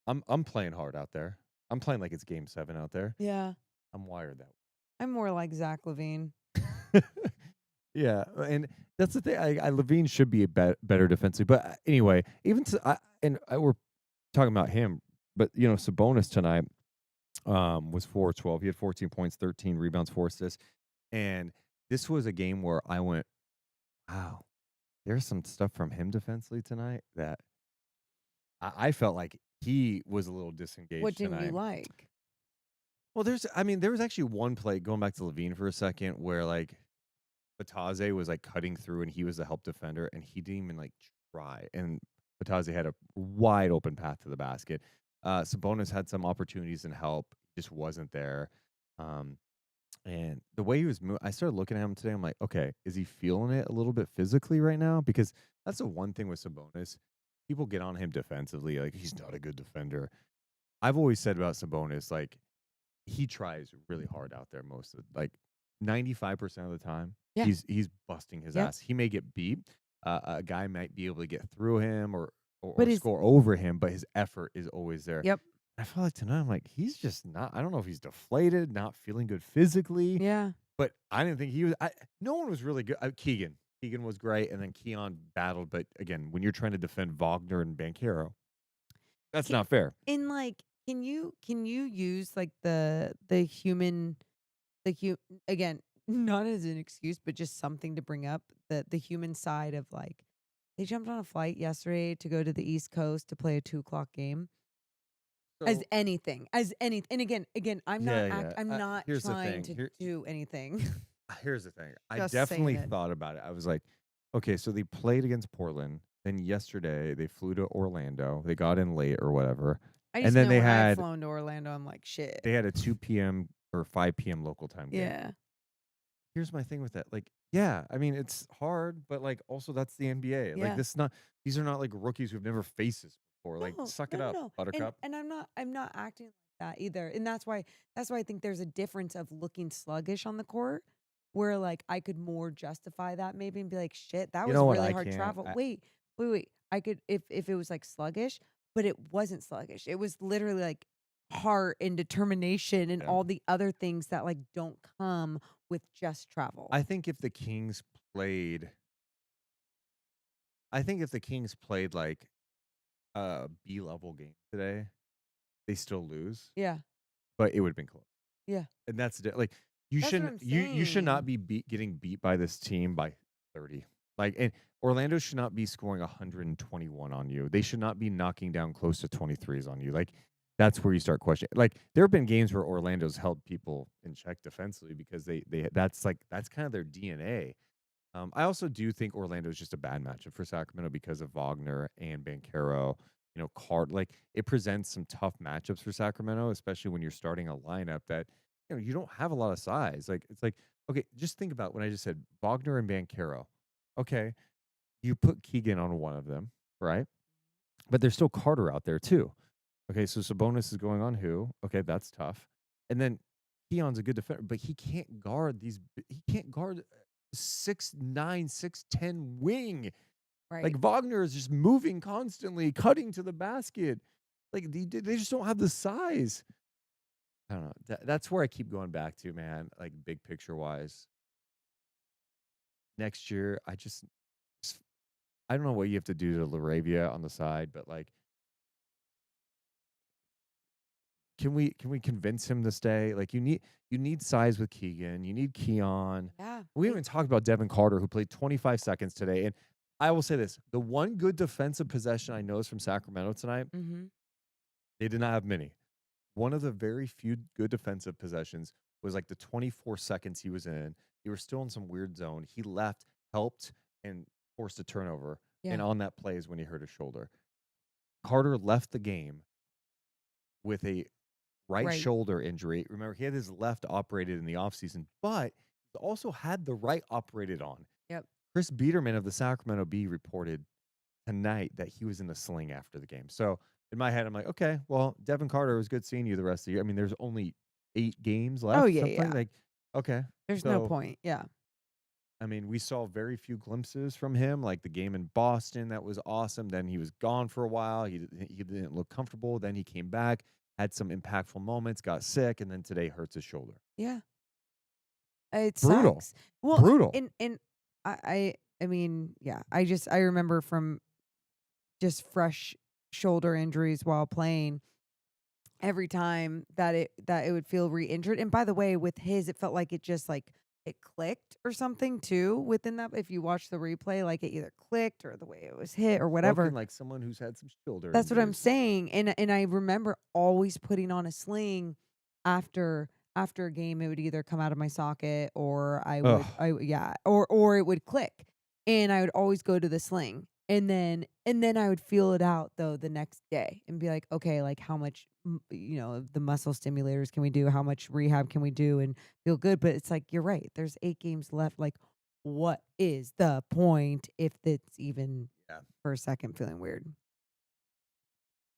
I'm playing hard out there. I'm playing like it's game 7 out there. Yeah. I'm wired that I'm more like Zach LaVine. way. Yeah, and that's the thing. LaVine should be a better defensive, but anyway, we're talking about him, but Sabonis tonight was 4-12. He had 14 points, 13 rebounds, 4 assists, and this was a game where I went, wow, there's some stuff from him defensively tonight that I felt like he was a little disengaged. What didn't tonight. you like? Well, there was actually one play, going back to LaVine for a second, where like Bataze was like cutting through and he was the help defender and he didn't even like try. And Bataze had a wide open path to the basket. Sabonis had some opportunities and help, just wasn't there. And the way he was moving, I started looking at him today. I'm like, okay, is he feeling it a little bit physically right now? Because that's the one thing with Sabonis. People get on him defensively, like he's not a good defender. I've always said about Sabonis, like he tries really hard out there most of like 95% of the time. Yeah. He's busting his ass. He may get beat. A guy might be able to get through him or score over him, but his effort is always there. Yep. I feel like tonight I'm like, he's just not, I don't know if he's deflated, not feeling good physically. Yeah. but I didn't think he was. No one was really good. Keegan was great, and then Keon battled. But again, when you're trying to defend Wagner and Banchero, that's Can, not fair. in like, can you use like the human, again, not as an excuse, but just something to bring up the human side of like they jumped on a flight yesterday to go to the East Coast to play a 2:00 game. As So anything, and again, I'm not yeah. I'm not Here's the trying thing. to do anything. Here's the thing. I Just definitely saying it. thought about it. I was like, okay, so they played against Portland. Then yesterday they flew to Orlando. They got in late or whatever. I And just then know they when I've had flown to Orlando, I'm like, shit. they had a 2 p.m. or 5 p.m. local time game. Yeah. Here's my thing with that. Like, yeah, I mean, it's hard, but like also that's the NBA. Yeah. Like these are not like rookies who've never faced this before. Like, suck it up, No. Buttercup. And I'm not acting like that either. And that's why I think there's a difference of looking sluggish on the court, where like I could more justify that maybe and be like, shit, that You was know what really I hard can't? travel. Wait. I could if it was like sluggish, but it wasn't sluggish. It was literally like heart and determination and Yeah. all the other things that like don't come with just travel. I think if the Kings played like a B-level game today, they still lose, Yeah. but it would have been close. Yeah. And like you That's what I'm shouldn't you should not saying. be getting beat by this team by 30. Like, and Orlando should not be scoring 121 on you. They should not be knocking down close to 23s on you. Like, that's where you start questioning. Like, there have been games where Orlando's held people in check defensively because that's kind of their DNA. I also do think Orlando is just a bad matchup for Sacramento because of Wagner and Banchero. Like it presents some tough matchups for Sacramento, especially when you're starting a lineup that you don't have a lot of size. Like it's like, okay, just think about what I just said: Wagner and Banchero. Okay, you put Keegan on one of them, right? But there's still Carter out there too. Okay, so Sabonis is going on who? Okay, that's tough. And then Keon's a good defender, but he can't guard these. He can't guard 6'9", 6'10" wing. Right. Like Wagner is just moving constantly, cutting to the basket. Like they just don't have the size. I don't know. That's where I keep going back to, man. Like big picture wise. Next year, I don't know what you have to do to LaRavia on the side, but like, can we convince him to stay? Like you need size with Keegan. You need Keon. Yeah. We haven't talked about Devin Carter, who played 25 seconds today. And I will say this: the one good defensive possession I know is from Sacramento tonight. Mm-hmm. They did not have many. One of the very few good defensive possessions was like the 24 seconds he was in. They were still in some weird zone. He left, helped, and forced a turnover. Yeah. And on that play is when he hurt his shoulder. Carter left the game with a right shoulder injury. Remember, he had his left operated in the offseason, but he also had the right operated on. Yep. Chris Biederman of the Sacramento Bee reported tonight that he was in a sling after the game. So in my head, I'm like, okay, well, Devin Carter, it was good seeing you the rest of the year. I mean, there's only 8 games left. Oh, yeah. Like, okay. There's no point. Yeah. I mean, we saw very few glimpses from him, like the game in Boston. That was awesome. Then he was gone for a while. He didn't look comfortable. Then he came back, had some impactful moments, got sick, and then today hurts his shoulder. Yeah. It Brutal. sucks. Well, Brutal. And I mean, yeah. I remember from just fresh shoulder injuries while playing, every time that it would feel re-injured. And by the way, with his, it felt like it just like it clicked or something too within that. If you watch the replay, like it either clicked or the way it was hit or whatever. Spoken like someone who's had some shoulder That's what I'm injuries. saying. And I remember always putting on a sling after a game. It would either come out of my socket or or it would click. And I would always go to the sling. And then I would feel it out though the next day and be like, okay, like how much the muscle stimulators can we do? How much rehab can we do and feel good? But it's like you're right. There's 8 games left. Like, what is the point if it's even for a second feeling weird?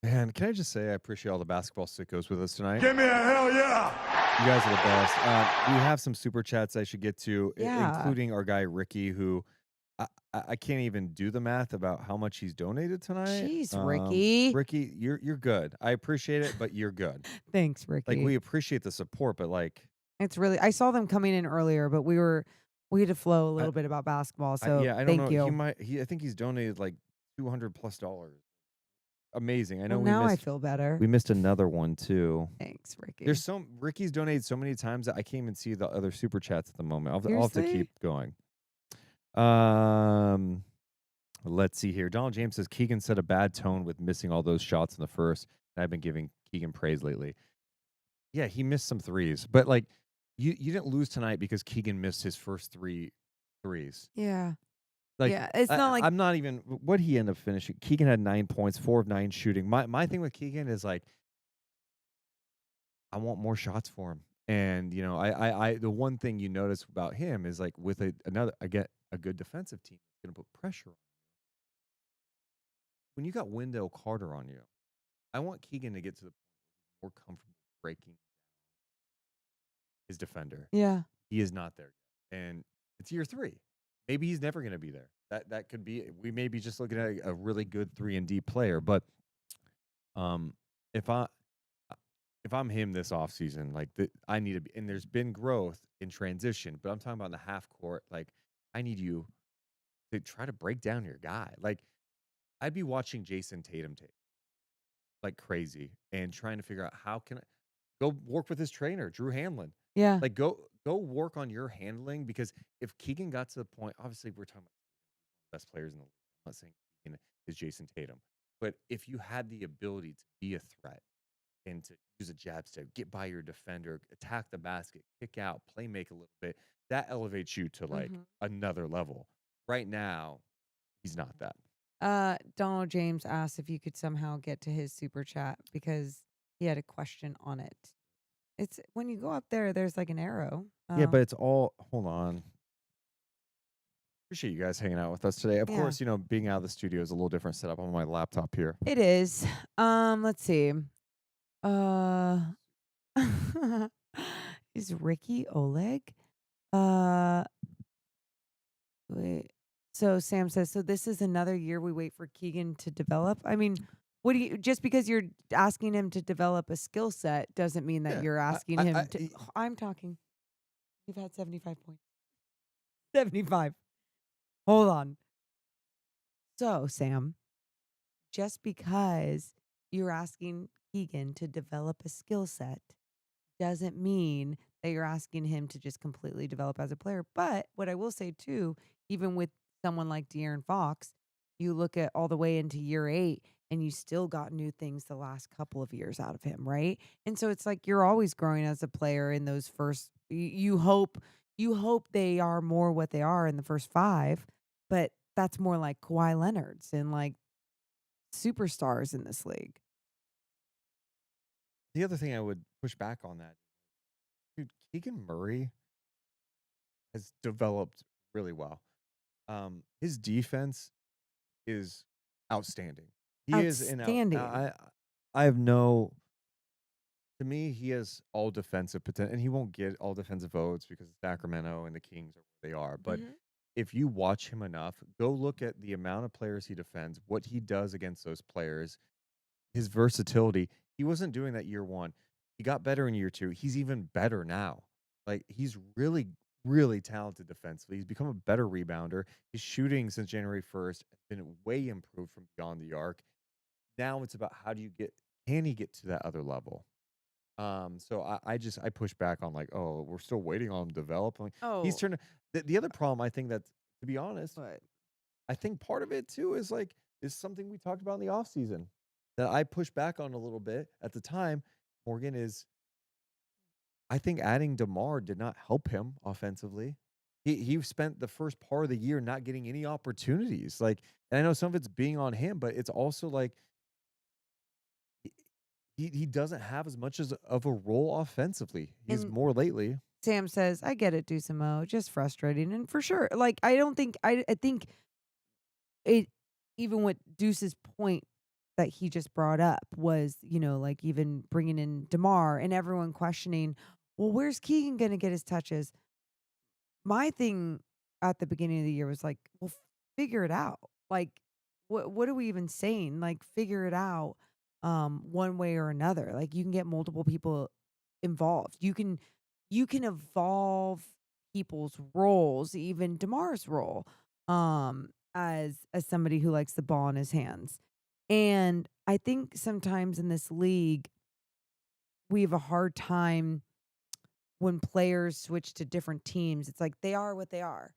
Man, can I just say I appreciate all the basketball sickos with us tonight. Give me a hell yeah! You guys are the best. We have some super chats I should get to, Yeah. including our guy Ricky, who I can't even do the math about how much he's donated tonight. Jeez, Ricky. Ricky, you're good. I appreciate it, but you're good. Thanks, Ricky. Like we appreciate the support, but like It's really I saw them coming in earlier, but we had to flow a I, little bit about basketball, so yeah, I don't thank know. He you. might. I think he's donated like $200+. Amazing. I Well, know now I feel better. we missed another one too. Thanks, There's Ricky. Ricky's donated so many times that I can't even see the other super chats at the moment. I'll have to keep Seriously? going. Um, let's see here. Donald James says Keegan set a bad tone with missing all those shots in the first. And I've been giving Keegan praise lately. Yeah, he missed some threes, but like you didn't lose tonight because Keegan missed his first three threes. Yeah. Like Yeah, it's not like I'm not even what he ended up finishing. Keegan had 9 points, 4 of 9 shooting. My thing with Keegan is like I want more shots for him. And you know, I the one thing you notice about him is like with a good defensive team that's going to put pressure on. When you got Wendell Carter on you, I want Keegan to get to the point where he's more comfortable breaking his defender. yeah. He is not there yet. And it's year 3. Maybe he's never going to be there. That could be we may be just looking at a really good 3 and D player, but um if I if I'm him this offseason, like I need to be, and there's been growth in transition, but I'm talking about in the half court. Like, I need you to try to break down your guy. Like, I'd be watching Jason Tatum tape like crazy and trying to figure out how can I go work with his trainer, Drew Hanlon. Yeah. Like, go work on your handling because if Keegan got to the point, obviously we're talking about the best players in the league. I'm not saying Keegan is Jason Tatum, but if you had the ability to be a threat and to use a jab step, get by your defender, attack the basket, kick out, play make a little bit, that elevates you to like Mhm. another level. Right now, he's not that. Donald James asked if you could somehow get to his super chat because he had a question on it. It's when you go up there, there's like an arrow. Yeah, but it's all hold on. Appreciate you guys hanging out with us today. Of Yeah. course, you know, being out of the studio is a little different setup on my laptop here. It is. Let's see. Uh is Ricky Oleg? Uh Wait. So Sam says, so this is another year we wait for Keegan to develop. I mean, what do you just because you're asking him to develop a skill set doesn't mean that Yeah, you're asking him to I'm talking. You've had 75 points. 75. Hold on. So, Sam, just because you're asking Keegan to develop a skill set doesn't mean that you're asking him to just completely develop as a player. But what I will say too, even with someone like De'Aaron Fox, you look at all the way into year 8 and you still got new things the last couple of years out of him, right? And so it's like you're always growing as a player in those first you hope they are more what they are in the first 5, but that's more like Kawhi Leonard's and like superstars in this league. the other thing I would push back on that, dude, Keegan Murray has developed really well. His defense is outstanding. He is an out. Outstanding. I have no. To me, he has all defensive potential, and he won't get all defensive votes because Sacramento and the Kings are where they are. But Mhm. if you watch him enough, go look at the amount of players he defends, what he does against those players, his versatility. He wasn't doing that year 1. He got better in year 2. He's even better now. Like he's really, really talented defensively. He's become a better rebounder. His shooting since January 1st has been way improved from beyond the arc. Now it's about can he get to that other level? So I push back on like, oh, we're still waiting on him to develop. Like, he's Oh, turned the other problem I think that to be honest, but I think part of it too is something we talked about in the offseason that I pushed back on a little bit at the time. Morgan is I think adding DeMar did not help him offensively. He spent the first part of the year not getting any opportunities. Like, and I know some of it's being on him, but it's also like he doesn't have as much as of a role offensively. He's and more lately. Sam says, "I get it, Deuce and Mo, just frustrating." And for sure, like I don't think I think it even what Deuce's point that he just brought up was, like even bringing in DeMar and everyone questioning, well, where's Keegan going to get his touches? My thing at the beginning of the year was like, well, figure it out. Like, what are we even saying? Like, figure it out, one way or another. Like, you can get multiple people involved. you can evolve people's roles, even DeMar's role, as somebody who likes the ball in his hands. And I think sometimes in this league, we have a hard time when players switch to different teams. It's like they are what they are.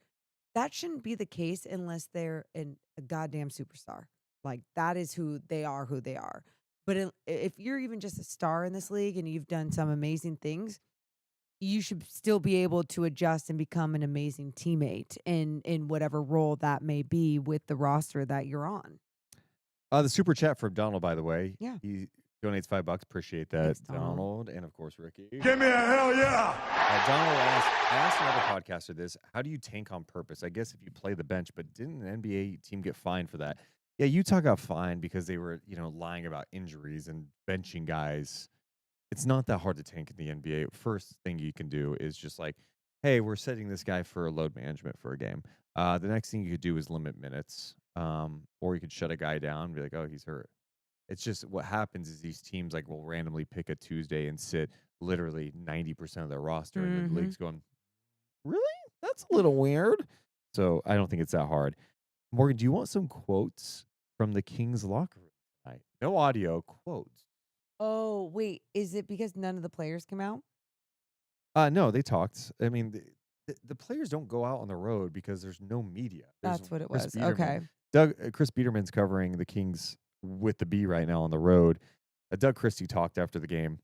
That shouldn't be the case unless they're a goddamn superstar. Like that is who they are. But if you're even just a star in this league and you've done some amazing things, you should still be able to adjust and become an amazing teammate in whatever role that may be with the roster that you're on. The super chat from Donald, by the way. Yeah. He donates $5. Appreciate that, Thanks, Donald. Donald. And of course, Ricky. Give me a hell yeah! Donald I asked another podcaster this. How do you tank on purpose? I guess if you play the bench, but didn't an NBA team get fined for that? Yeah, Utah got fined because they were, lying about injuries and benching guys. It's not that hard to tank in the NBA. First thing you can do is just like, hey, we're setting this guy for load management for a game. The next thing you could do is limit minutes, or you could shut a guy down and be like, oh, he's hurt. It's just what happens is these teams like will randomly pick a Tuesday and sit literally 90% of their roster, and the league's going, really? That's a little weird. So I don't think it's that hard. Morgan, do you want some quotes from the Kings locker room tonight? No audio, quotes. Oh, wait. Is it because none of the players came out? No, they talked. I mean, the players don't go out on the road because there's no media. That's what it was. Biederman. Okay. Chris Biederman's covering the Kings with the B right now on the road. Doug Christie talked after the game.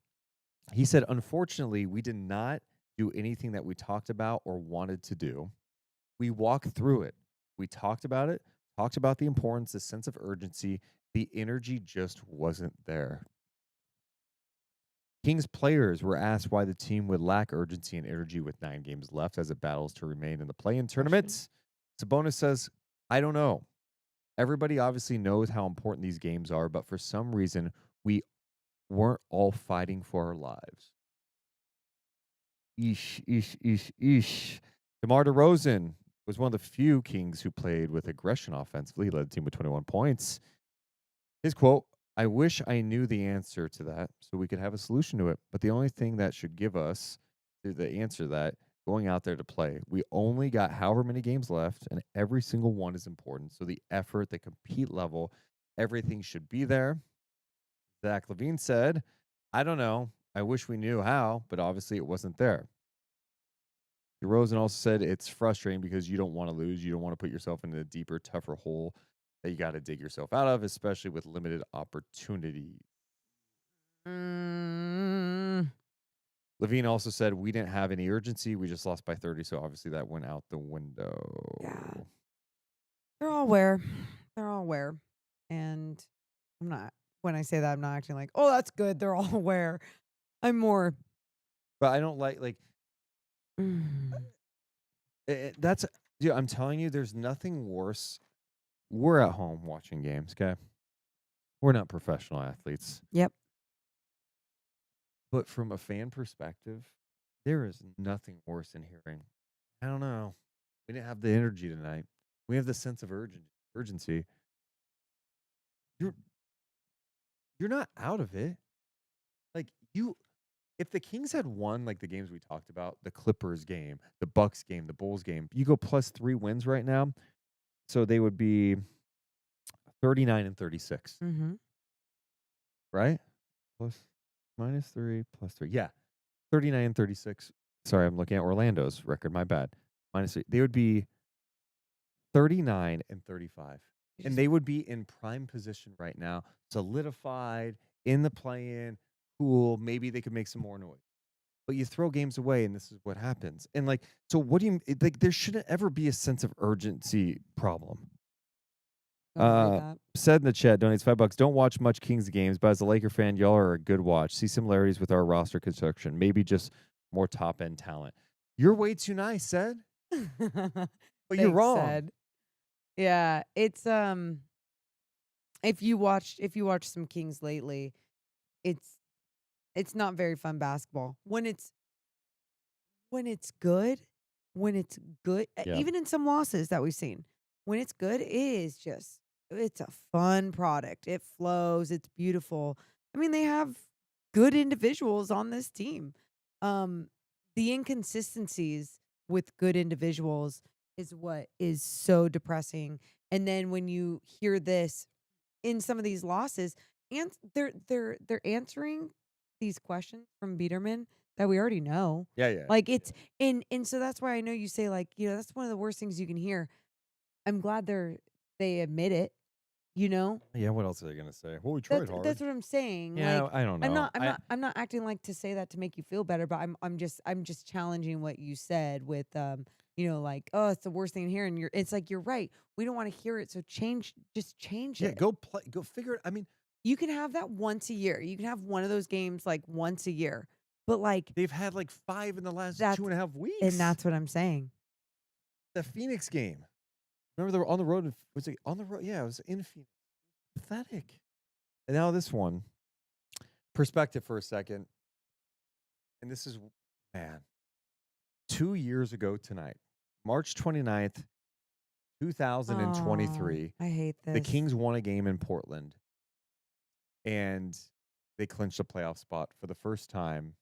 He said, unfortunately, we did not do anything that we talked about or wanted to do. We walked through it. We talked about it, talked about the importance, the sense of urgency. The energy just wasn't there. Kings players were asked why the team would lack urgency and energy with 9 games left as it battles to remain in the play-in tournament. Sabonis says, I don't know. Everybody obviously knows how important these games are, but for some reason, we weren't all fighting for our lives. Eesh. DeMar DeRozan was one of the few Kings who played with aggression offensively. He led the team with 21 points. His quote, I wish I knew the answer to that so we could have a solution to it. But the only thing that should give us the answer to that, going out there to play. We only got however many games left, and every single one is important. So the effort, the compete level, everything should be there. Zach LaVine said, I don't know. I wish we knew how, but obviously it wasn't there. DeRozan also said it's frustrating because you don't want to lose. You don't want to put yourself in a deeper, tougher hole that you got to dig yourself out of, especially with limited opportunity. LaVine also said we didn't have any urgency. We just lost by 30, so obviously that went out the window. Yeah. They're all aware. They're all aware. And I'm not, when I say that, I'm not acting like, oh, that's good. They're all aware. I'm more. But I don't like that's, dude, I'm telling you, there's nothing worse. We're at home watching games, okay? We're not professional athletes. Yep. But from a fan perspective, there is nothing worse than hearing, I don't know. We didn't have the energy tonight. We have the sense of urgency. You're not out of it. Like if the Kings had won like the games we talked about, the Clippers game, the Bucks game, the Bulls game, you go plus 3 wins right now. So they would be 39 and 36. Mm-hmm. Right? Minus 3 plus 3. Yeah. 39 and 36. Sorry, I'm looking at Orlando's record. My bad. Minus 3. They would be 39 and 35. And they would be in prime position right now, solidified, in the play-in, cool. Maybe they could make some more noise. But you throw games away, and this is what happens. And, so what do you – there shouldn't ever be a sense of urgency problem. Said in the chat, donates $5. Don't watch much Kings games, but as a Laker fan, y'all are a good watch. See similarities with our roster construction. Maybe just more top-end talent. You're way too nice, said. But you're wrong. Said. Yeah, it's if you watch some Kings lately, it's not very fun basketball. When it's good, Yeah. even in some losses that we've seen, when it's good, it's a fun product. It flows, it's beautiful. I mean, they have good individuals on this team. The the inconsistencies with good individuals is what is so depressing. And then when you hear this in some of these losses, and they're answering these questions from Biederman that we already know. Yeah, yeah. Like it's and so that's why I know you say, like, that's one of the worst things you can hear. I'm glad they admit it, you know? Yeah, what else are they gonna say? Well, we tried hard. That's what I'm saying. Yeah, Like I don't I'm know. not acting like to say that to make you feel better, but I'm just challenging what you said with like, oh, it's the worst thing to hear, and it's like you're right. We don't want to hear it, so just change Yeah, it. go play. Go figure it. I mean, You can have that once a year. You can have one of those games like once a year. But like they've had like 5 in the last That's- 2.5 weeks. and that's what I'm saying. the Phoenix game. Remember they were on the road. Was it on the road? Yeah, it was in Phoenix. Pathetic. And now this one. Perspective for a second. And this is, man, 2 years ago tonight, March 29th, 2023, Oh, I hate this. the Kings won a game in Portland. And they clinched a playoff spot for the first time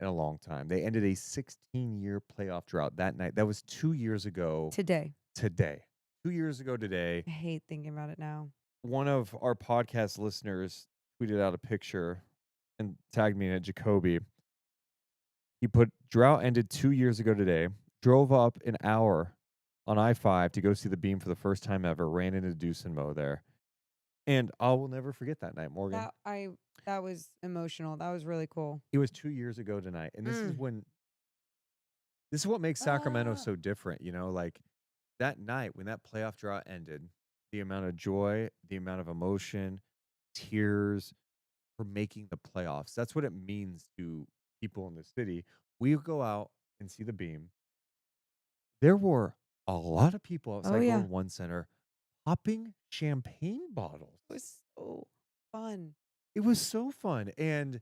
in a long time. They ended a 16-year playoff drought that night. That was 2 years ago today. 2 years ago today. I hate thinking about it now. One of our podcast listeners tweeted out a picture and tagged me in it, Jacoby. He put, drought ended 2 years ago today, drove up an hour on I-5 to go see the Beam for the first time ever, ran into Deuce and Mo there. And I will never forget that night, Morgan. That was emotional. That was really cool. It was 2 years ago tonight. And this is what makes Sacramento so different, like that night when that playoff drought ended, the amount of joy, the amount of emotion, tears for making the playoffs. That's what it means to people in the city. We go out and see the Beam. There were a lot of people outside Golden One Center popping champagne bottles. It was so fun. It was so fun. And,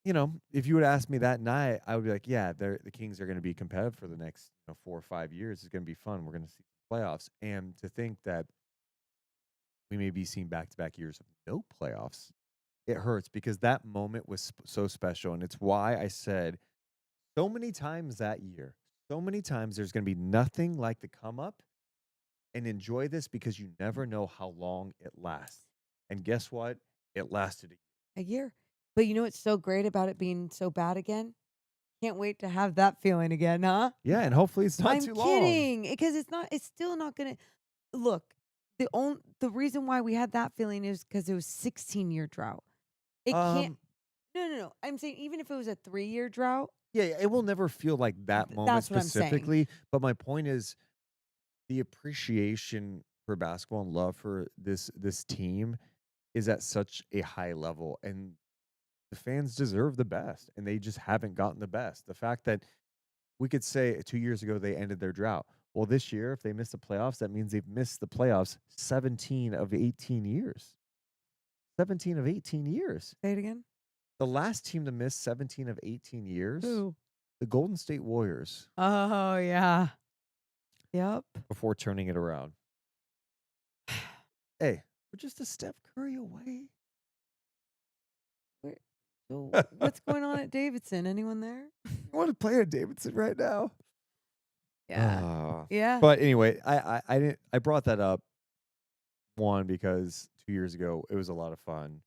if you would ask me that night, I would be like, yeah, the Kings are going to be competitive for the next 4 or 5 years. It's going to be fun. We're going to see playoffs. And to think that we may be seeing back-to-back years of no playoffs, it hurts because that moment was so special. And it's why I said so many times that year, so many times there's going to be nothing like the come up, and enjoy this because you never know how long it lasts. And guess what? It lasted a year. But you know what's so great about it being so bad again? Can't wait to have that feeling again, huh? Yeah, and hopefully it's not too long. I'm kidding, because it's still not gonna look. The reason why we had that feeling is because it was 16-year drought. It can't. No. I'm saying even if it was a 3-year drought. Yeah, it will never feel like that moment That's what I'm saying. specifically. But my point is, the appreciation for basketball and love for this team is at such a high level, and the fans deserve the best, and they just haven't gotten the best. The fact that we could say 2 years ago they ended their drought. Well, this year, if they miss the playoffs, that means they've missed the playoffs 17 of 18 years. 17 of 18 years. Say it again. The last team to miss 17 of 18 years, Who? the Golden State Warriors. Oh yeah. Yep. Before turning it around. Hey, we're just a Steph Curry away. So what's going on at Davidson? Anyone there? You want to play at Davidson right now? Yeah. Yeah. But anyway, I brought that up, one, because 2 years ago it was a lot of fun.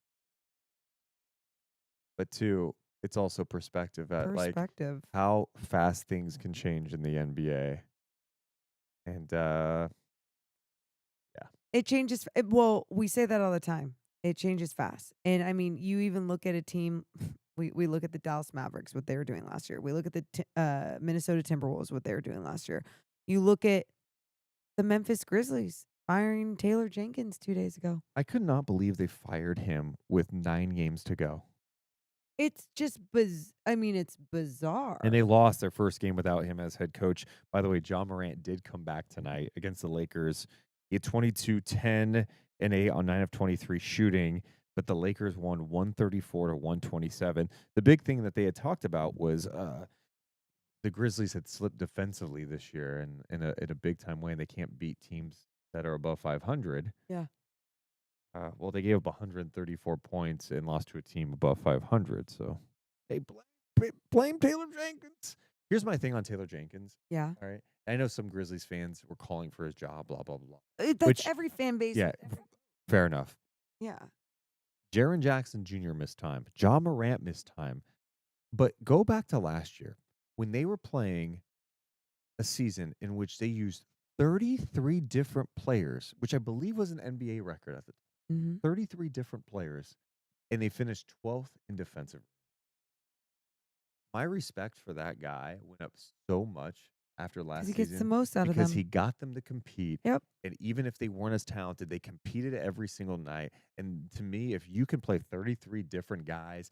But two, it's also perspective at like how fast things can change in the NBA. And yeah. It changes. Well, we say that all the time. It changes fast. And I mean, you even look at a team. We look at the Dallas Mavericks, what they were doing last year. We look at the Minnesota Timberwolves, what they were doing last year. You look at the Memphis Grizzlies firing Taylor Jenkins 2 days ago. I could not believe they fired him with 9 games to go. It's just it's bizarre. And they lost their first game without him as head coach. By the way, John Morant did come back tonight against the Lakers. He had 22, 10, and 8 on 9 of 23 shooting, but the Lakers won 134 to 127. The big thing that they had talked about was the Grizzlies had slipped defensively this year and in a big time way, and they can't beat teams that are above 500. Yeah. Well, they gave up 134 points and lost to a team above 500. So they blame Taylor Jenkins. Here's my thing on Taylor Jenkins. Yeah. All right. I know some Grizzlies fans were calling for his job, blah, blah, blah. That's Which- every fan base. Yeah, fair enough. Yeah. Jaren Jackson Jr. missed time. Ja Morant missed time. But go back to last year when they were playing a season in which they used 33 different players, which I believe was an NBA record at the time. Mm-hmm. 33 different players, and they finished 12th in defensive. My respect for that guy went up so much after last He season. gets the most out of because them. he got them to compete. Yep. And even if they weren't as talented, they competed every single night. And to me, if you can play 33 different guys,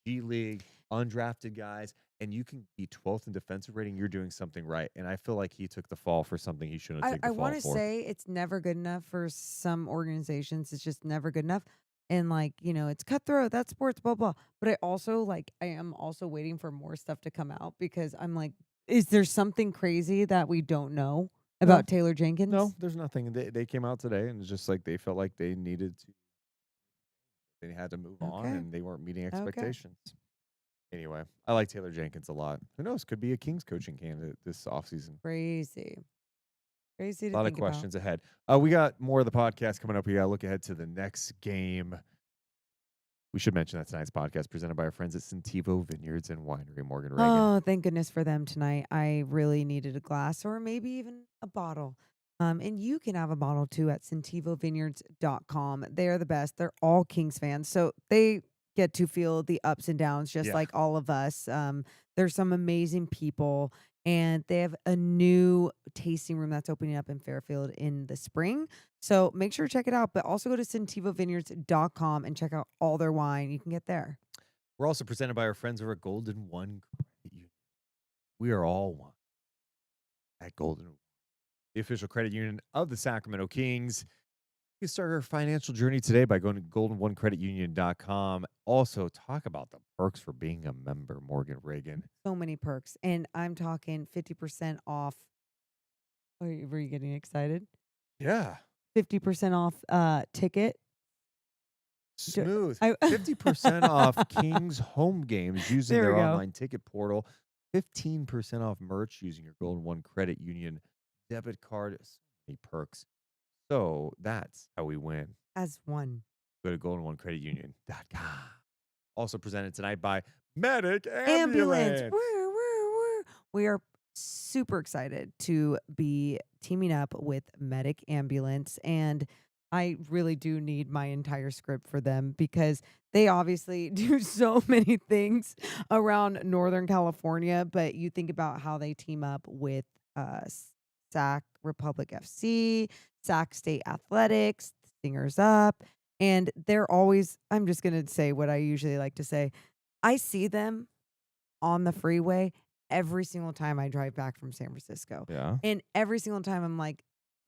G League, undrafted guys, and you can be 12th in defensive rating, you're doing something right. And I feel like he took the fall for something he shouldn't have taken I the fall want to for. say it's never good enough for some organizations. It's just never good enough. And like, it's cutthroat, that's sports, blah, blah. But I am also waiting for more stuff to come out because I'm like, is there something crazy that we don't know about Taylor Jenkins? No, there's nothing. They came out today and it's just like they felt like they needed to. They had to move on Okay. and they weren't meeting expectations. Anyway, I like Taylor Jenkins a lot. Who knows? Could be a Kings coaching candidate this offseason. Crazy to A think lot of about. questions ahead. We got more of the podcast coming up. We got to look ahead to the next game. We should mention that tonight's podcast presented by our friends at Centivo Vineyards and Winery, Morgan Reagan. Oh, thank goodness for them tonight. I really needed a glass or maybe even a bottle. And you can have a bottle too at CentivoVineyards.com. They're the best. They're all Kings fans. So they get to feel the ups and downs just like all of us. There's some amazing people. And they have a new tasting room that's opening up in Fairfield in the spring. So make sure to check it out. But also go to CentivoVineyards.com and check out all their wine you can get there. We're also presented by our friends over at Golden One Credit Union. We are all one at Golden One, the official credit union of the Sacramento Kings. You can start your financial journey today by going to goldenonecreditunion.com. Also, talk about the perks for being a member, Morgan Reagan. So many perks. And I'm talking 50% off. Were you getting excited? Yeah. 50% off ticket. Smooth. 50% off Kings home games using There their we go. online ticket portal. 15% off merch using your Golden One Credit Union debit card. So many perks. So that's how we win. As one. Go to goldenonecreditunion.com. Also presented tonight by Medic Ambulance. Woo, woo, woo. We are super excited to be teaming up with Medic Ambulance. And I really do need my entire script for them because they obviously do so many things around Northern California. But you think about how they team up with Sac Republic FC, Sac State Athletics, Singers Up. And they're always, I'm just going to say what I usually like to say. I see them on the freeway every single time I drive back from San Francisco. Yeah. And every single time I'm like,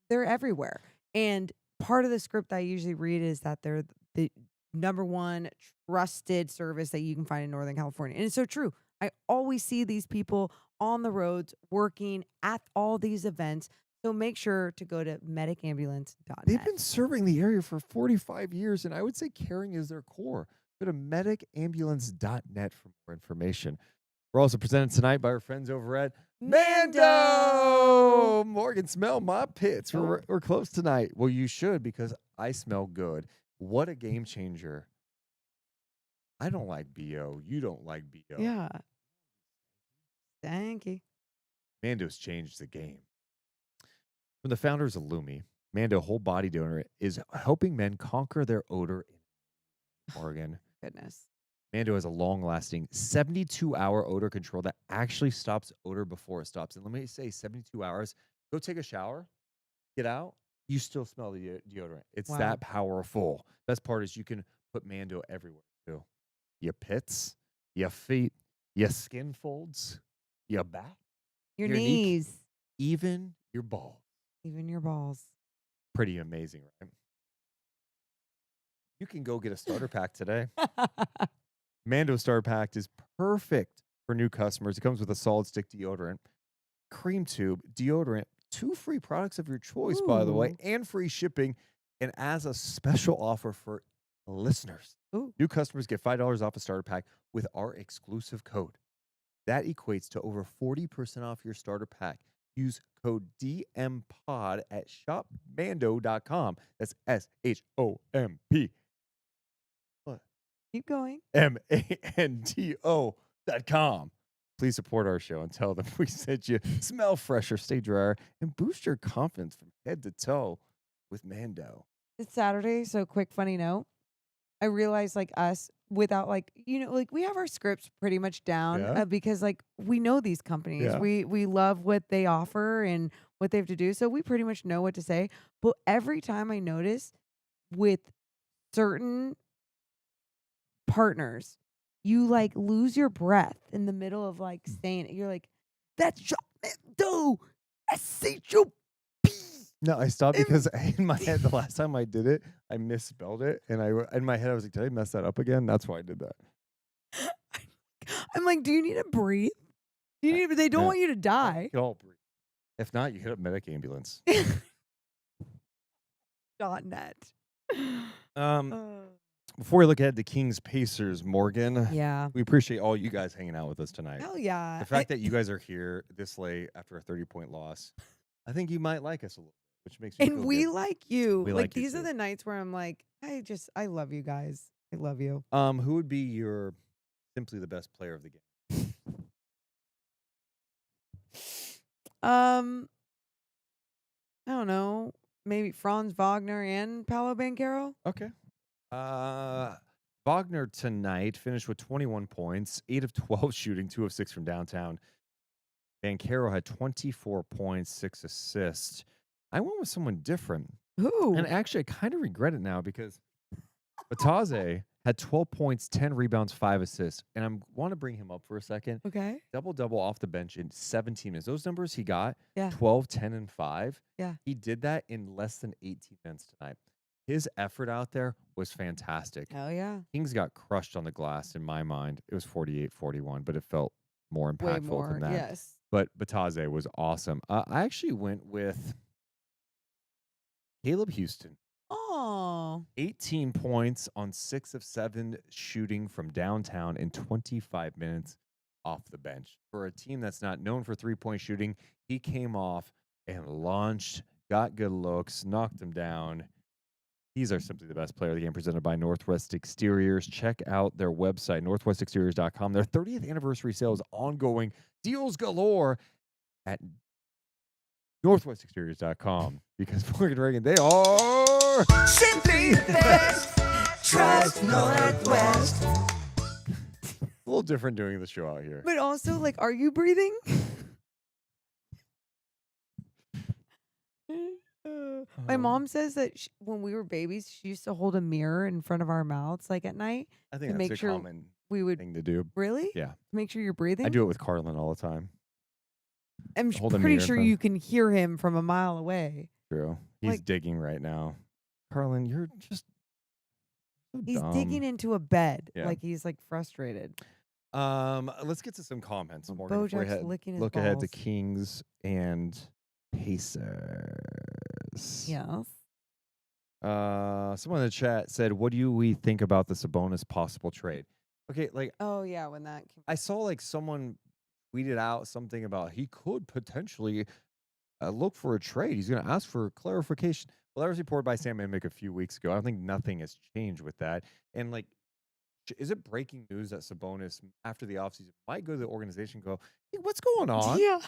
they're everywhere. And part of the script I usually read is that they're the number one trusted service that you can find in Northern California. And it's so true. I always see these people on the roads working at all these events. So make sure to go to medicambulance.net. They've been serving the area for 45 years, and I would say caring is their core. Go to medicambulance.net for more information. We're also presented tonight by our friends over at Mando. Morgan, smell my pits. We're close tonight. Well, you should because I smell good. What a game changer. I don't like BO. You don't like BO. Yeah. Thank you. Mando's changed the game. From the founders of Lumi, Mando Whole Body Deodorant is helping men conquer their odor in Oregon. Goodness. Mando has a long-lasting 72-hour odor control that actually stops odor before it stops. And let me say 72 hours, go take a shower, get out, you still smell the deodorant. It's that powerful. Best part is you can put Mando everywhere too. Your pits, your feet, your skin folds, your back, Your knee, knees. even your balls. Even your balls. Pretty amazing, right? You can go get a starter pack today. Mando Starter Pack is perfect for new customers. It comes with a solid stick deodorant, cream tube, deodorant, 2 free products of your choice, by the way, and free shipping. And as a special offer for listeners, new customers get $5 off a starter pack with our exclusive code, That equates to over 40% off your starter pack. Use code DMPOD at shopmando.com. That's SHOMP. What? Keep going. MANDO.com. Please support our show and tell them we sent you. Smell fresher, stay drier, and boost your confidence from head to toe with Mando. It's Saturday, so quick funny note. I realized like us without like like we have our scripts pretty much down Yeah. because like we know these companies. Yeah. We love what they offer and what they have to do, so we pretty much know what to say. But every time I notice with certain partners, you like lose your breath in the middle of like saying it. You're like, that's Shopmando. SHOP. No, I stopped because in my head, the last time I did it, I misspelled it. And in my head, I was like, did I mess that up again? That's why I did that. I'm like, do you need to breathe? Do you need? They don't want you to die. You all breathe. If not, you hit up medic ambulance. .net. Before we look ahead to Kings Pacers, Morgan, Yeah. we appreciate all you guys hanging out with us tonight. Hell yeah. The fact that you guys are here this late after a 30-point loss, I think you might like us a little, which makes me feel And we good. like you. We like like you these are too. the nights where I'm like, I love you guys. I love you. Who would be your simply the best player of the game? I don't know. Maybe Franz Wagner and Paolo Banchero. Okay. Wagner tonight finished with 21 points, 8 of 12 shooting, 2 of 6 from downtown. Banchero had 24 points, 6 assists. I went with someone different. Who? And actually, I kind of regret it now because Bataze had 12 points, 10 rebounds, 5 assists. And I want to bring him up for a second. Okay. Double-double off the bench in 17 minutes. Those numbers he got, Yeah. 12, 10, and 5. Yeah. He did that in less than 18 minutes tonight. His effort out there was fantastic. Hell yeah. Kings got crushed on the glass in my mind. It was 48-41, but it felt more impactful Way more. than that. Yes. But Bataze was awesome. I actually went with Caleb Houston. Oh. 18 points on 6 of 7 shooting from downtown in 25 minutes off the bench. For a team that's not known for three-point shooting, he came off and launched, got good looks, knocked him down. These are simply the best player of the game, presented by Northwest Exteriors. Check out their website, northwestexteriors.com. Their 30th anniversary sale is ongoing. Deals galore at northwestexteriors.com because Morgan Reagan, they are Simply the best. Trust Northwest. a little different doing the show out here. But also, like, are you breathing? My mom says that when we were babies, she used to hold a mirror in front of our mouths, like at night, I think to that's make a sure common we would thing to do. really Yeah. make sure you're breathing. I do it with Carlin all the time. I'm hold a pretty mirror in sure front. you can hear him from a mile away. True. He's Like- digging right now. Carlin, you're just so He's dumb. digging into a bed, Yeah. like he's like frustrated. Let's get to some comments. Morgan, before we Bojack's licking his look ahead to balls. Kings and Pacers. Yes. Someone in the chat said, "What do we think about the Sabonis possible trade?" Okay, like Oh yeah, when that came. I saw like someone tweeted out something about he could potentially look for a trade. He's going to ask for clarification. Well, that was reported by Sam Amick a few weeks ago. I don't think nothing has changed with that. And like, is it breaking news that Sabonis after the offseason might go to the organization and go, "Hey, what's going on?" Yeah.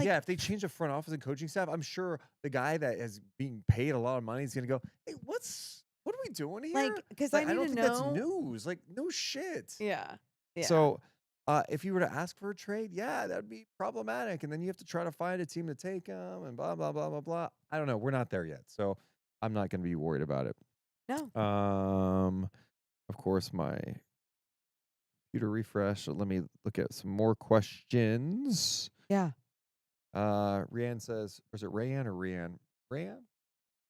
Yeah, if they change the front office and coaching staff, I'm sure the guy that is being paid a lot of money is going to go, "Hey, what are we doing here?" Like, because I need don't to think know. that's news. Like, no shit. Yeah. Yeah. So, if you were to ask for a trade, yeah, that'd be problematic. And then you have to try to find a team to take them and blah, blah, blah, blah, blah. I don't know. We're not there yet. So I'm not going to be worried about it. No. Of course, my computer refresh. So let me look at some more questions. Yeah. Rianne says, or is it Rayanne or Rianne? Rayanne?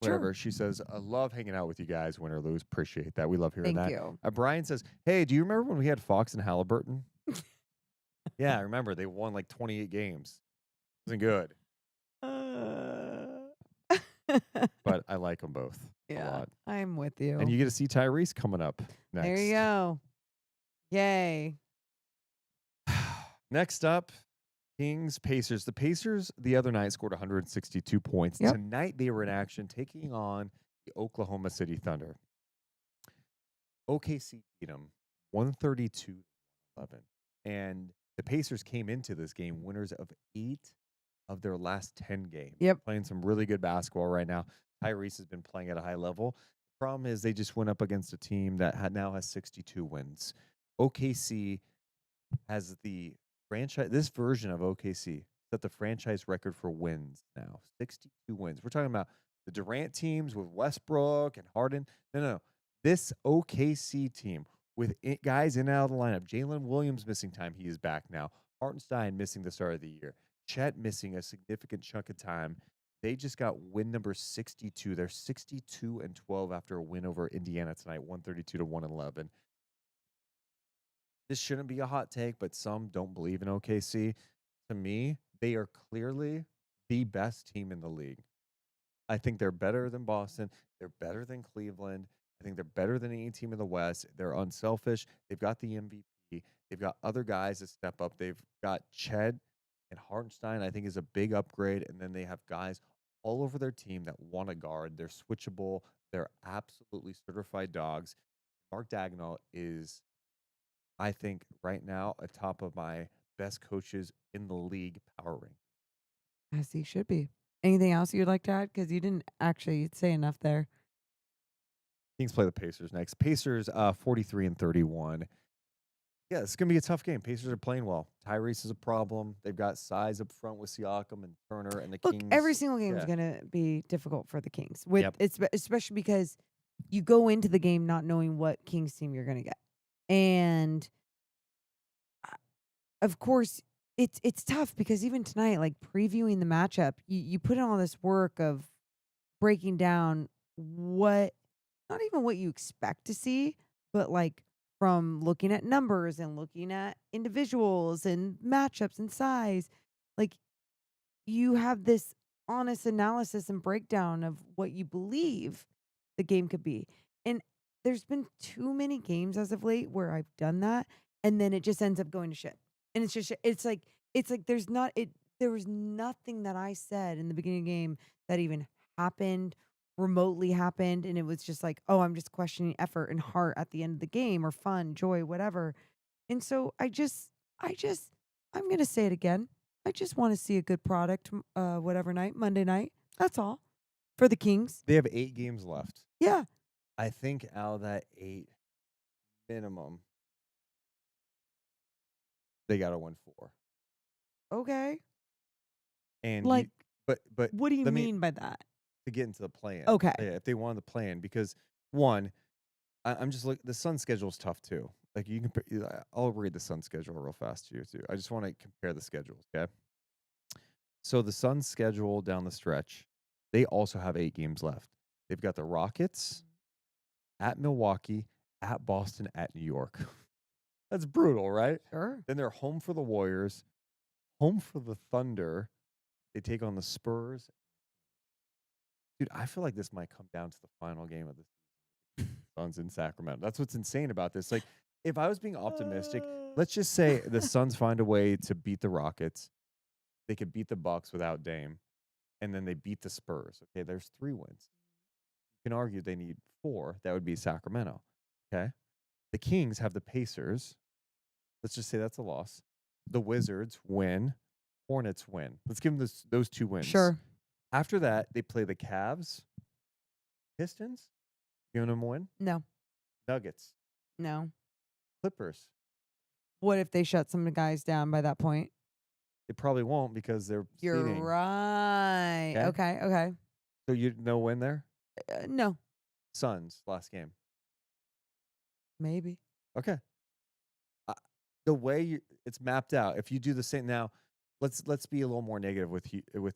Sure. Whatever. She says, I love hanging out with you guys, win or lose. Appreciate that. We love hearing Thank that. you. Brian says, hey, do you remember when we had Fox and Halliburton? Yeah, I remember. They won like 28 games. Wasn't good, but I like them both a Yeah, lot. I'm with you. And you get to see Tyrese coming up next. There you go. Yay. Next up, Kings, Pacers. The Pacers the other night scored 162 points. Yep. Tonight they were in action taking on the Oklahoma City Thunder. OKC beat them 132-11. And the Pacers came into this game winners of 8 of their last 10 games. Yep. Playing some really good basketball right now. Tyrese has been playing at a high level. The problem is they just went up against a team that now has 62 wins. OKC has the franchise, this version of OKC set the franchise record for wins now. 62 wins. We're talking about the Durant teams with Westbrook and Harden. No. This OKC team with guys in and out of the lineup. Jalen Williams missing time. He is back now. Hartenstein missing the start of the year. Chet missing a significant chunk of time. They just got win number 62. They're 62-12 after a win over Indiana tonight, 132-111. This shouldn't be a hot take, but some don't believe in OKC. To me, they are clearly the best team in the league. I think they're better than Boston. They're better than Cleveland. I think they're better than any team in the West. They're unselfish. They've got the MVP. They've got other guys that step up. They've got Chet and Hartenstein, I think, is a big upgrade. And then they have guys all over their team that want to guard. They're switchable. They're absolutely certified dogs. Mark Daigneault is, I think, right now atop of my best coaches in the league power rank. As he should be. Anything else you'd like to add? Because you didn't actually say enough there. Kings play the Pacers next. Pacers 43-31. Yeah, it's going to be a tough game. Pacers are playing well. Tyrese is a problem. They've got size up front with Siakam and Turner and the Look, Kings. every single game is yeah. going to be difficult for the Kings. With Yep. it's especially because you go into the game not knowing what Kings team you're going to get. And of course, it's tough because even tonight, like previewing the matchup, you put in all this work of breaking down what, not even what you expect to see, but like from looking at numbers and looking at individuals and matchups and size, like you have this honest analysis and breakdown of what you believe the game could be. And there's been too many games as of late where I've done that and then it just ends up going to shit. And it's just it's like there was nothing that I said in the beginning of the game that even happened, remotely happened, and it was just like, oh, I'm just questioning effort and heart at the end of the game or fun, joy, whatever. And so I'm gonna say it again. I just want to see a good product whatever night, Monday night. That's all. For the Kings. They have 8 games left. Yeah. I think out of that 8 minimum, they got to win 4. Okay. And Like, but what do you let me- mean by that? to get into the play-in. Okay. Yeah, if they wanted the play-in, because one, I'm just the Suns schedule is tough too. Like you can, I'll read the Suns schedule real fast to you too. I just want to compare the schedules. Okay. So the Suns schedule down the stretch, they also have 8 games left. They've got the Rockets at Milwaukee, at Boston, at New York. That's brutal, right? Sure. Then they're home for the Warriors, home for the Thunder. They take on the Spurs. Dude, I feel like this might come down to the final game of the Suns in Sacramento. That's what's insane about this. Like, if I was being optimistic, let's just say the Suns find a way to beat the Rockets. They could beat the Bucks without Dame, and then they beat the Spurs. Okay, there's 3 wins. You can argue they need 4. That would be Sacramento. Okay, the Kings have the Pacers. Let's just say that's a loss. The Wizards win. Hornets win. Let's give them those 2 wins. Sure. After that, they play the Cavs, Pistons. Giving them a win. No. Nuggets, No. Clippers. What if they shut some guys down by that point? They probably won't because they're You're seeding. right. Okay. So you no win there. No. Suns last game. Maybe. Okay. The way it's mapped out, if you do the same now, let's be a little more negative with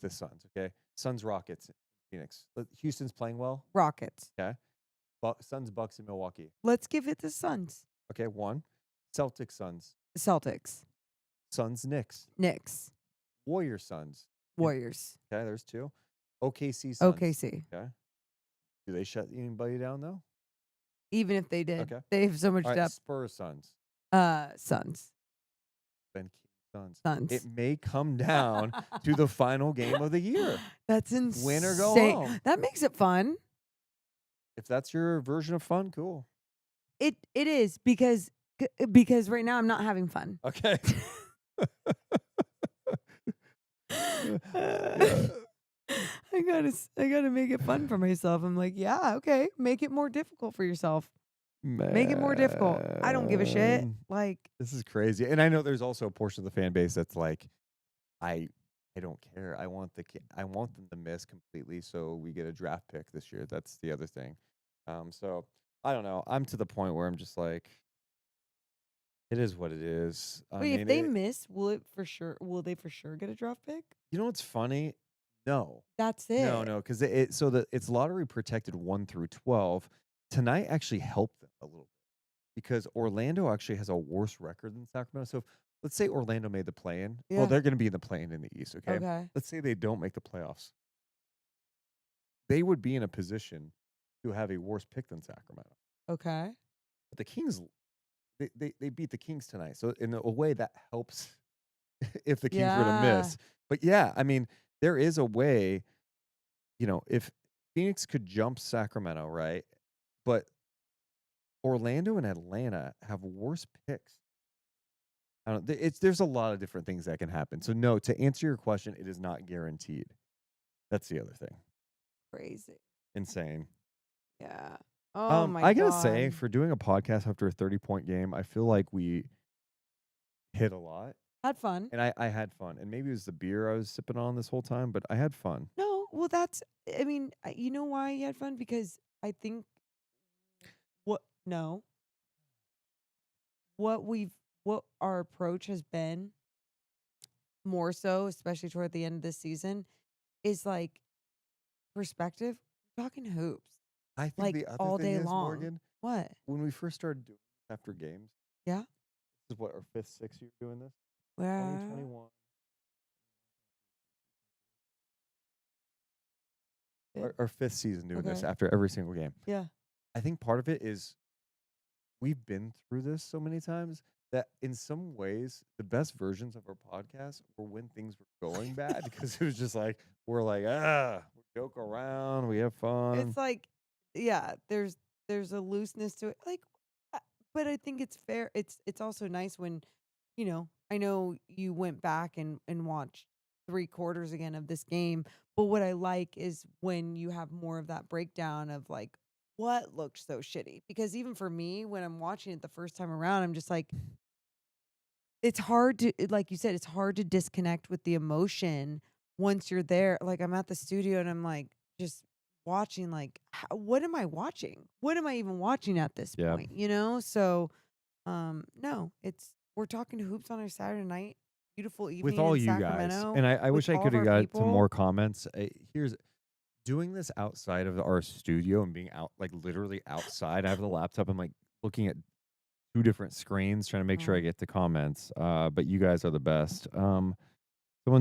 the Suns. Okay, Suns Rockets, Phoenix. Houston's playing well. Rockets. Okay, Suns Bucks in Milwaukee. Let's give it the Suns. Okay, 1. Celtics Suns. Celtics. Suns Knicks. Knicks. Warriors Suns. Warriors. Okay, there's 2. OKC Suns. OKC. Okay. Do they shut anybody down though? Even if they did, Okay. they have so much All right, depth. Spurs Suns. Suns. Then Suns. Suns. It may come down to the final game of the year. That's insane. Win or go home. That makes it fun. If that's your version of fun, cool. It is because right now I'm not having fun. Okay. I gotta make it fun for myself. I'm like, yeah, okay, make it more difficult for yourself. Make it more difficult. I don't give a shit. Man, Like, this is crazy. And I know there's also a portion of the fan base that's like, I don't care. I want them to miss completely so we get a draft pick this year. That's the other thing. So I don't know. I'm to the point where I'm just like, it is what it is. wait, if they miss, will they for sure get a draft pick? You know what's funny? No. That's it. No, because it's lottery protected 1 through 12. Tonight actually helped them a little bit because Orlando actually has a worse record than Sacramento. So let's say Orlando made the play-in. Yeah. Well, they're going to be in the play-in in the East, okay? Okay. Let's say they don't make the playoffs. They would be in a position to have a worse pick than Sacramento. Okay. But the Kings, they beat the Kings tonight. So in a way that helps if the Kings were to miss. But yeah, I mean, there is a way, if Phoenix could jump Sacramento, right? But Orlando and Atlanta have worse picks. There's a lot of different things that can happen. So no, to answer your question, it is not guaranteed. That's the other thing. Crazy. Insane. Yeah. Oh my God. I gotta say, for doing a podcast after a 30-point game, I feel like we hit a lot. Had fun. And I had fun. And maybe it was the beer I was sipping on this whole time, but I had fun. No, well, you know why you had fun? Because I think what our approach has been more so, especially toward the end of this season, is like perspective. We're talking hoops. I think like the other all thing day is, long. Morgan, What? when we first started doing this after games. Yeah. This is what, our 5th, 6th year doing this? Where? 2021. Our 5th season doing this Okay. after every single game. Yeah. I think part of it is we've been through this so many times that in some ways the best versions of our podcast were when things were going bad because it was just like we're like we joke around, we have fun. It's like, yeah, there's a looseness to it. Like, but I think it's fair. It's also nice when, I know you went back and watched 3 quarters again of this game. But what I like is when you have more of that breakdown of like what looked so shitty. Because even for me, when I'm watching it the first time around, I'm just like, it's hard to, like you said, it's hard to disconnect with the emotion once you're there. Like I'm at the studio and I'm like just watching, like, what am I watching? What am I even watching at this point? So, no, we're talking hoops on our Saturday night. Beautiful evening with all in you guys. Sacramento, And I wish I all of could have our got people. some more comments. Here's doing this outside of our studio and being out, like literally outside. I have the laptop. I'm like looking at 2 different screens trying to make sure I get the comments. But you guys are the best. Someone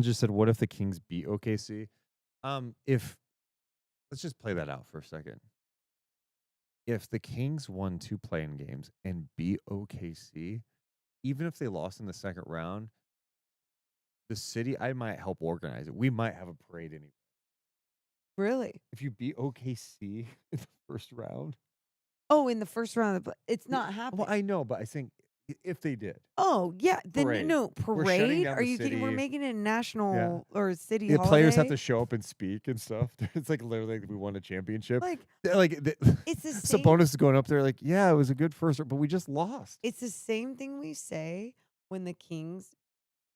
just said, what if the Kings beat OKC? Let's just play that out for a second. If the Kings won 2 play-in games and beat OKC, even if they lost in the second round, the city, I might help organize it. We might have a parade anyway. Really? If you beat OKC in the first round. Oh, in the first round, it's not happening. Well, I know, but I think if they did. Oh, yeah. Then Parade. no We're shutting parade. down Are the you kidding? We're city. making it a national or city The holiday. players have to show up and speak and stuff. It's like literally we won a championship. Like it's the same. Sabonis is going up there like, yeah, it was a good first, but we just lost. It's the same thing we say when the Kings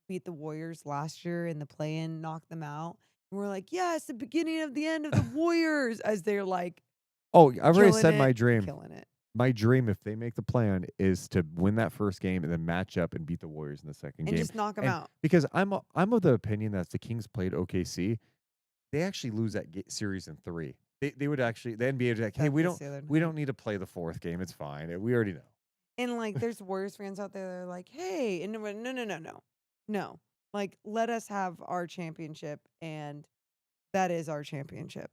beat the Warriors last year in the play-in, knocked them out. And we're like, yeah, it's the beginning of the end of the Warriors, as they're like, oh, I've already said killing my it, dream. killing it. My dream, if they make the plan, is to win that first game and then match up and beat the Warriors in the second And game. just knock them out. Because I'm of the opinion that if the Kings played OKC, they actually lose that series in 3. They would actually, the NBA would be like, hey, we don't need to play the 4th game. It's fine. We already know. And like, there's Warriors fans out there that are like, hey, and no. Like, let us have our championship, and that is our championship.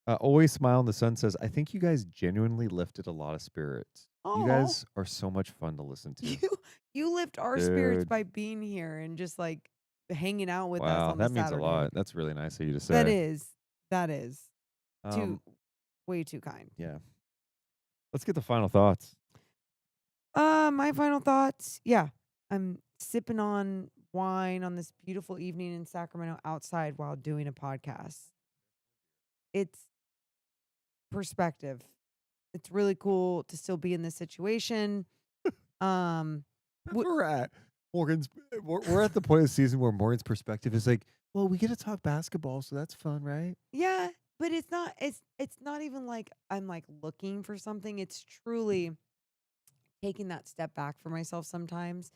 Always Smile in the Sun says, I think you guys genuinely lifted a lot of spirits. You Aw. guys are so much fun to listen to. You lift our spirits Dude. by being here and just like hanging out with us Wow, on that the means Saturday. a lot. That's really nice of you to say. That is Um, way too kind. yeah. Let's get the final thoughts. My final thoughts. Yeah, I'm sipping on wine on this beautiful evening in Sacramento outside while doing a podcast. It's perspective. It's really cool to still be in this situation. That's where we're at. We're at the point of the season where Morgan's perspective is like, well, we get to talk basketball, so that's fun, right? Yeah, but it's not even like I'm like looking for something. It's truly taking that step back for myself sometimes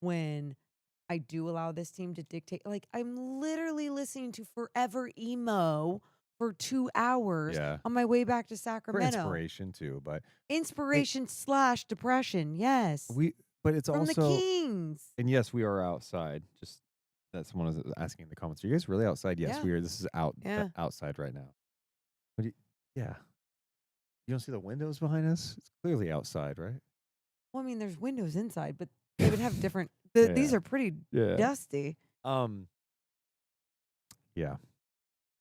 when I do allow this team to dictate. Like I'm literally listening to Forever Emo for 2 hours Yeah. on my way back to For Sacramento. inspiration too, but Inspiration / depression. Yes. but it's From also the Kings. and yes, we are outside. Just that someone was asking in the comments. Are you guys really outside? Yes, Yeah. we are. This is Yeah. outside right now. Yeah. You don't see the windows behind us? It's clearly outside, right? Well, I mean, there's windows inside, but they would have different. These Yeah. are pretty Yeah. dusty. Yeah.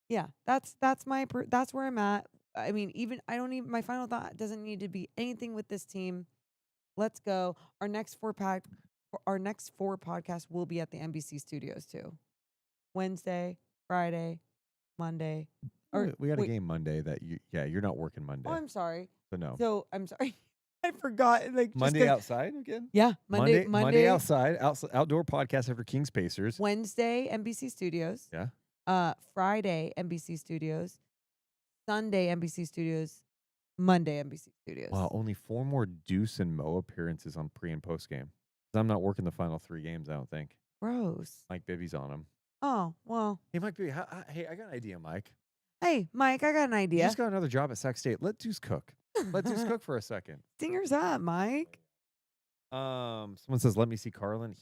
Yeah, that's that's where I'm at. I mean, my final thought doesn't need to be anything with this team. Let's go. Our next four podcasts will be at the NBC studios too. Wednesday, Friday, Monday. Or We got a wait, game Monday that you're not working Monday. Oh, I'm sorry. So no. So I'm sorry. I forgot. Like just Monday 'cause- outside again? Yeah, Monday outside, outdoor podcast after Kings Pacers. Wednesday, NBC Studios. Yeah. Friday, NBC Studios. Sunday, NBC Studios. Monday, NBC Studios. Wow, only 4 more Deuce and Mo appearances on pre and post game. I'm not working the final 3 games, I don't think. Gross. Mike Bibby's on them. Oh, well. Hey, Mike Bibby, hey, I got an idea, Mike. Hey, Mike, I got an You idea. just got another job at Sac State. Let Deuce cook. Let Deuce cook for a second. Stinger's up, Mike. Someone says, let me see Carlin.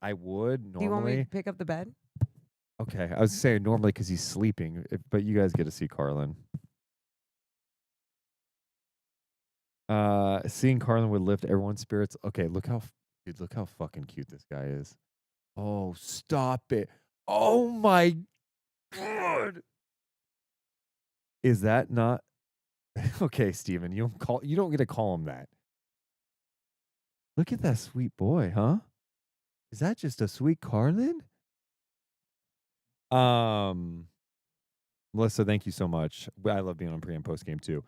I would normally. Do you want me to pick up the bed? Okay, I was saying normally because he's sleeping, but you guys get to see Carlin. Seeing Carlin would lift everyone's spirits. Okay, look how fucking cute this guy is. Oh, stop it. Oh my God. Is that not okay, Steven? You don't get to call him that. Look at that sweet boy, huh? Is that just a sweet Carlin? Melissa, thank you so much. I love being on pre and post game too.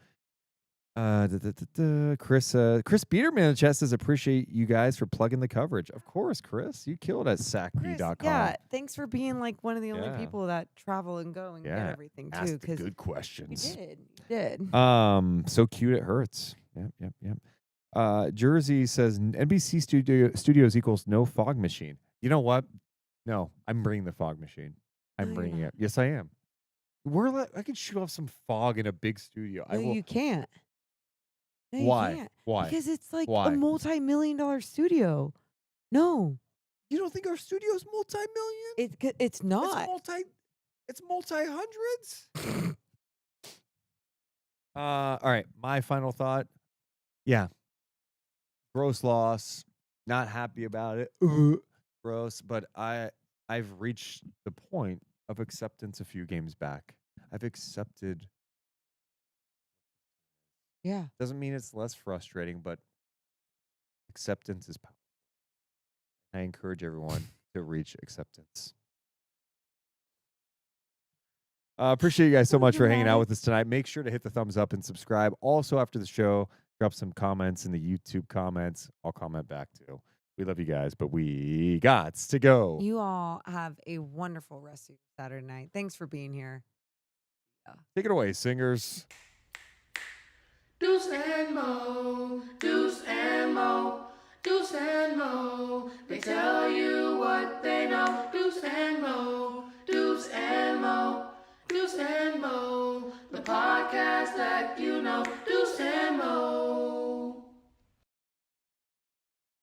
Chris Biederman in the chat says, appreciate you guys for plugging the coverage. Of course, Chris. You killed at sacree.com. Yeah, thanks for being like one of the only Yeah. people that travel and go and get everything too. Asked the Because good questions. you did. So cute it hurts. Yep. Jersey says NBC Studios equals no fog machine. You know what? No, I'm bringing the fog machine. I'm bringing it. Yes, I am. I can shoot off some fog in a big studio. No, you can't. No, you Why? can't. Why? Because it's like Why? a multi-million-dollar studio. No, You don't think our studio's multi-million? it's not. It's multi-hundreds. All right, my final thought. Yeah. Gross loss. Not happy about it. Gross, but I've reached the point of acceptance a few games back. I've accepted. Yeah. Doesn't mean it's less frustrating, but acceptance is powerful. I encourage everyone to reach acceptance. Appreciate you guys so much for hanging out with us tonight. Make sure to hit the thumbs up and subscribe. Also, after the show, drop some comments in the YouTube comments. I'll comment back too. We love you guys, but we got to go. You all have a wonderful rest of your Saturday night. Thanks for being here. Take it away, singers. Deuce and Mo, Deuce and Mo, Deuce and Mo. They tell you what they know. Deuce and Mo, Deuce and Mo, Deuce and Mo. The podcast that you know. Deuce and Mo.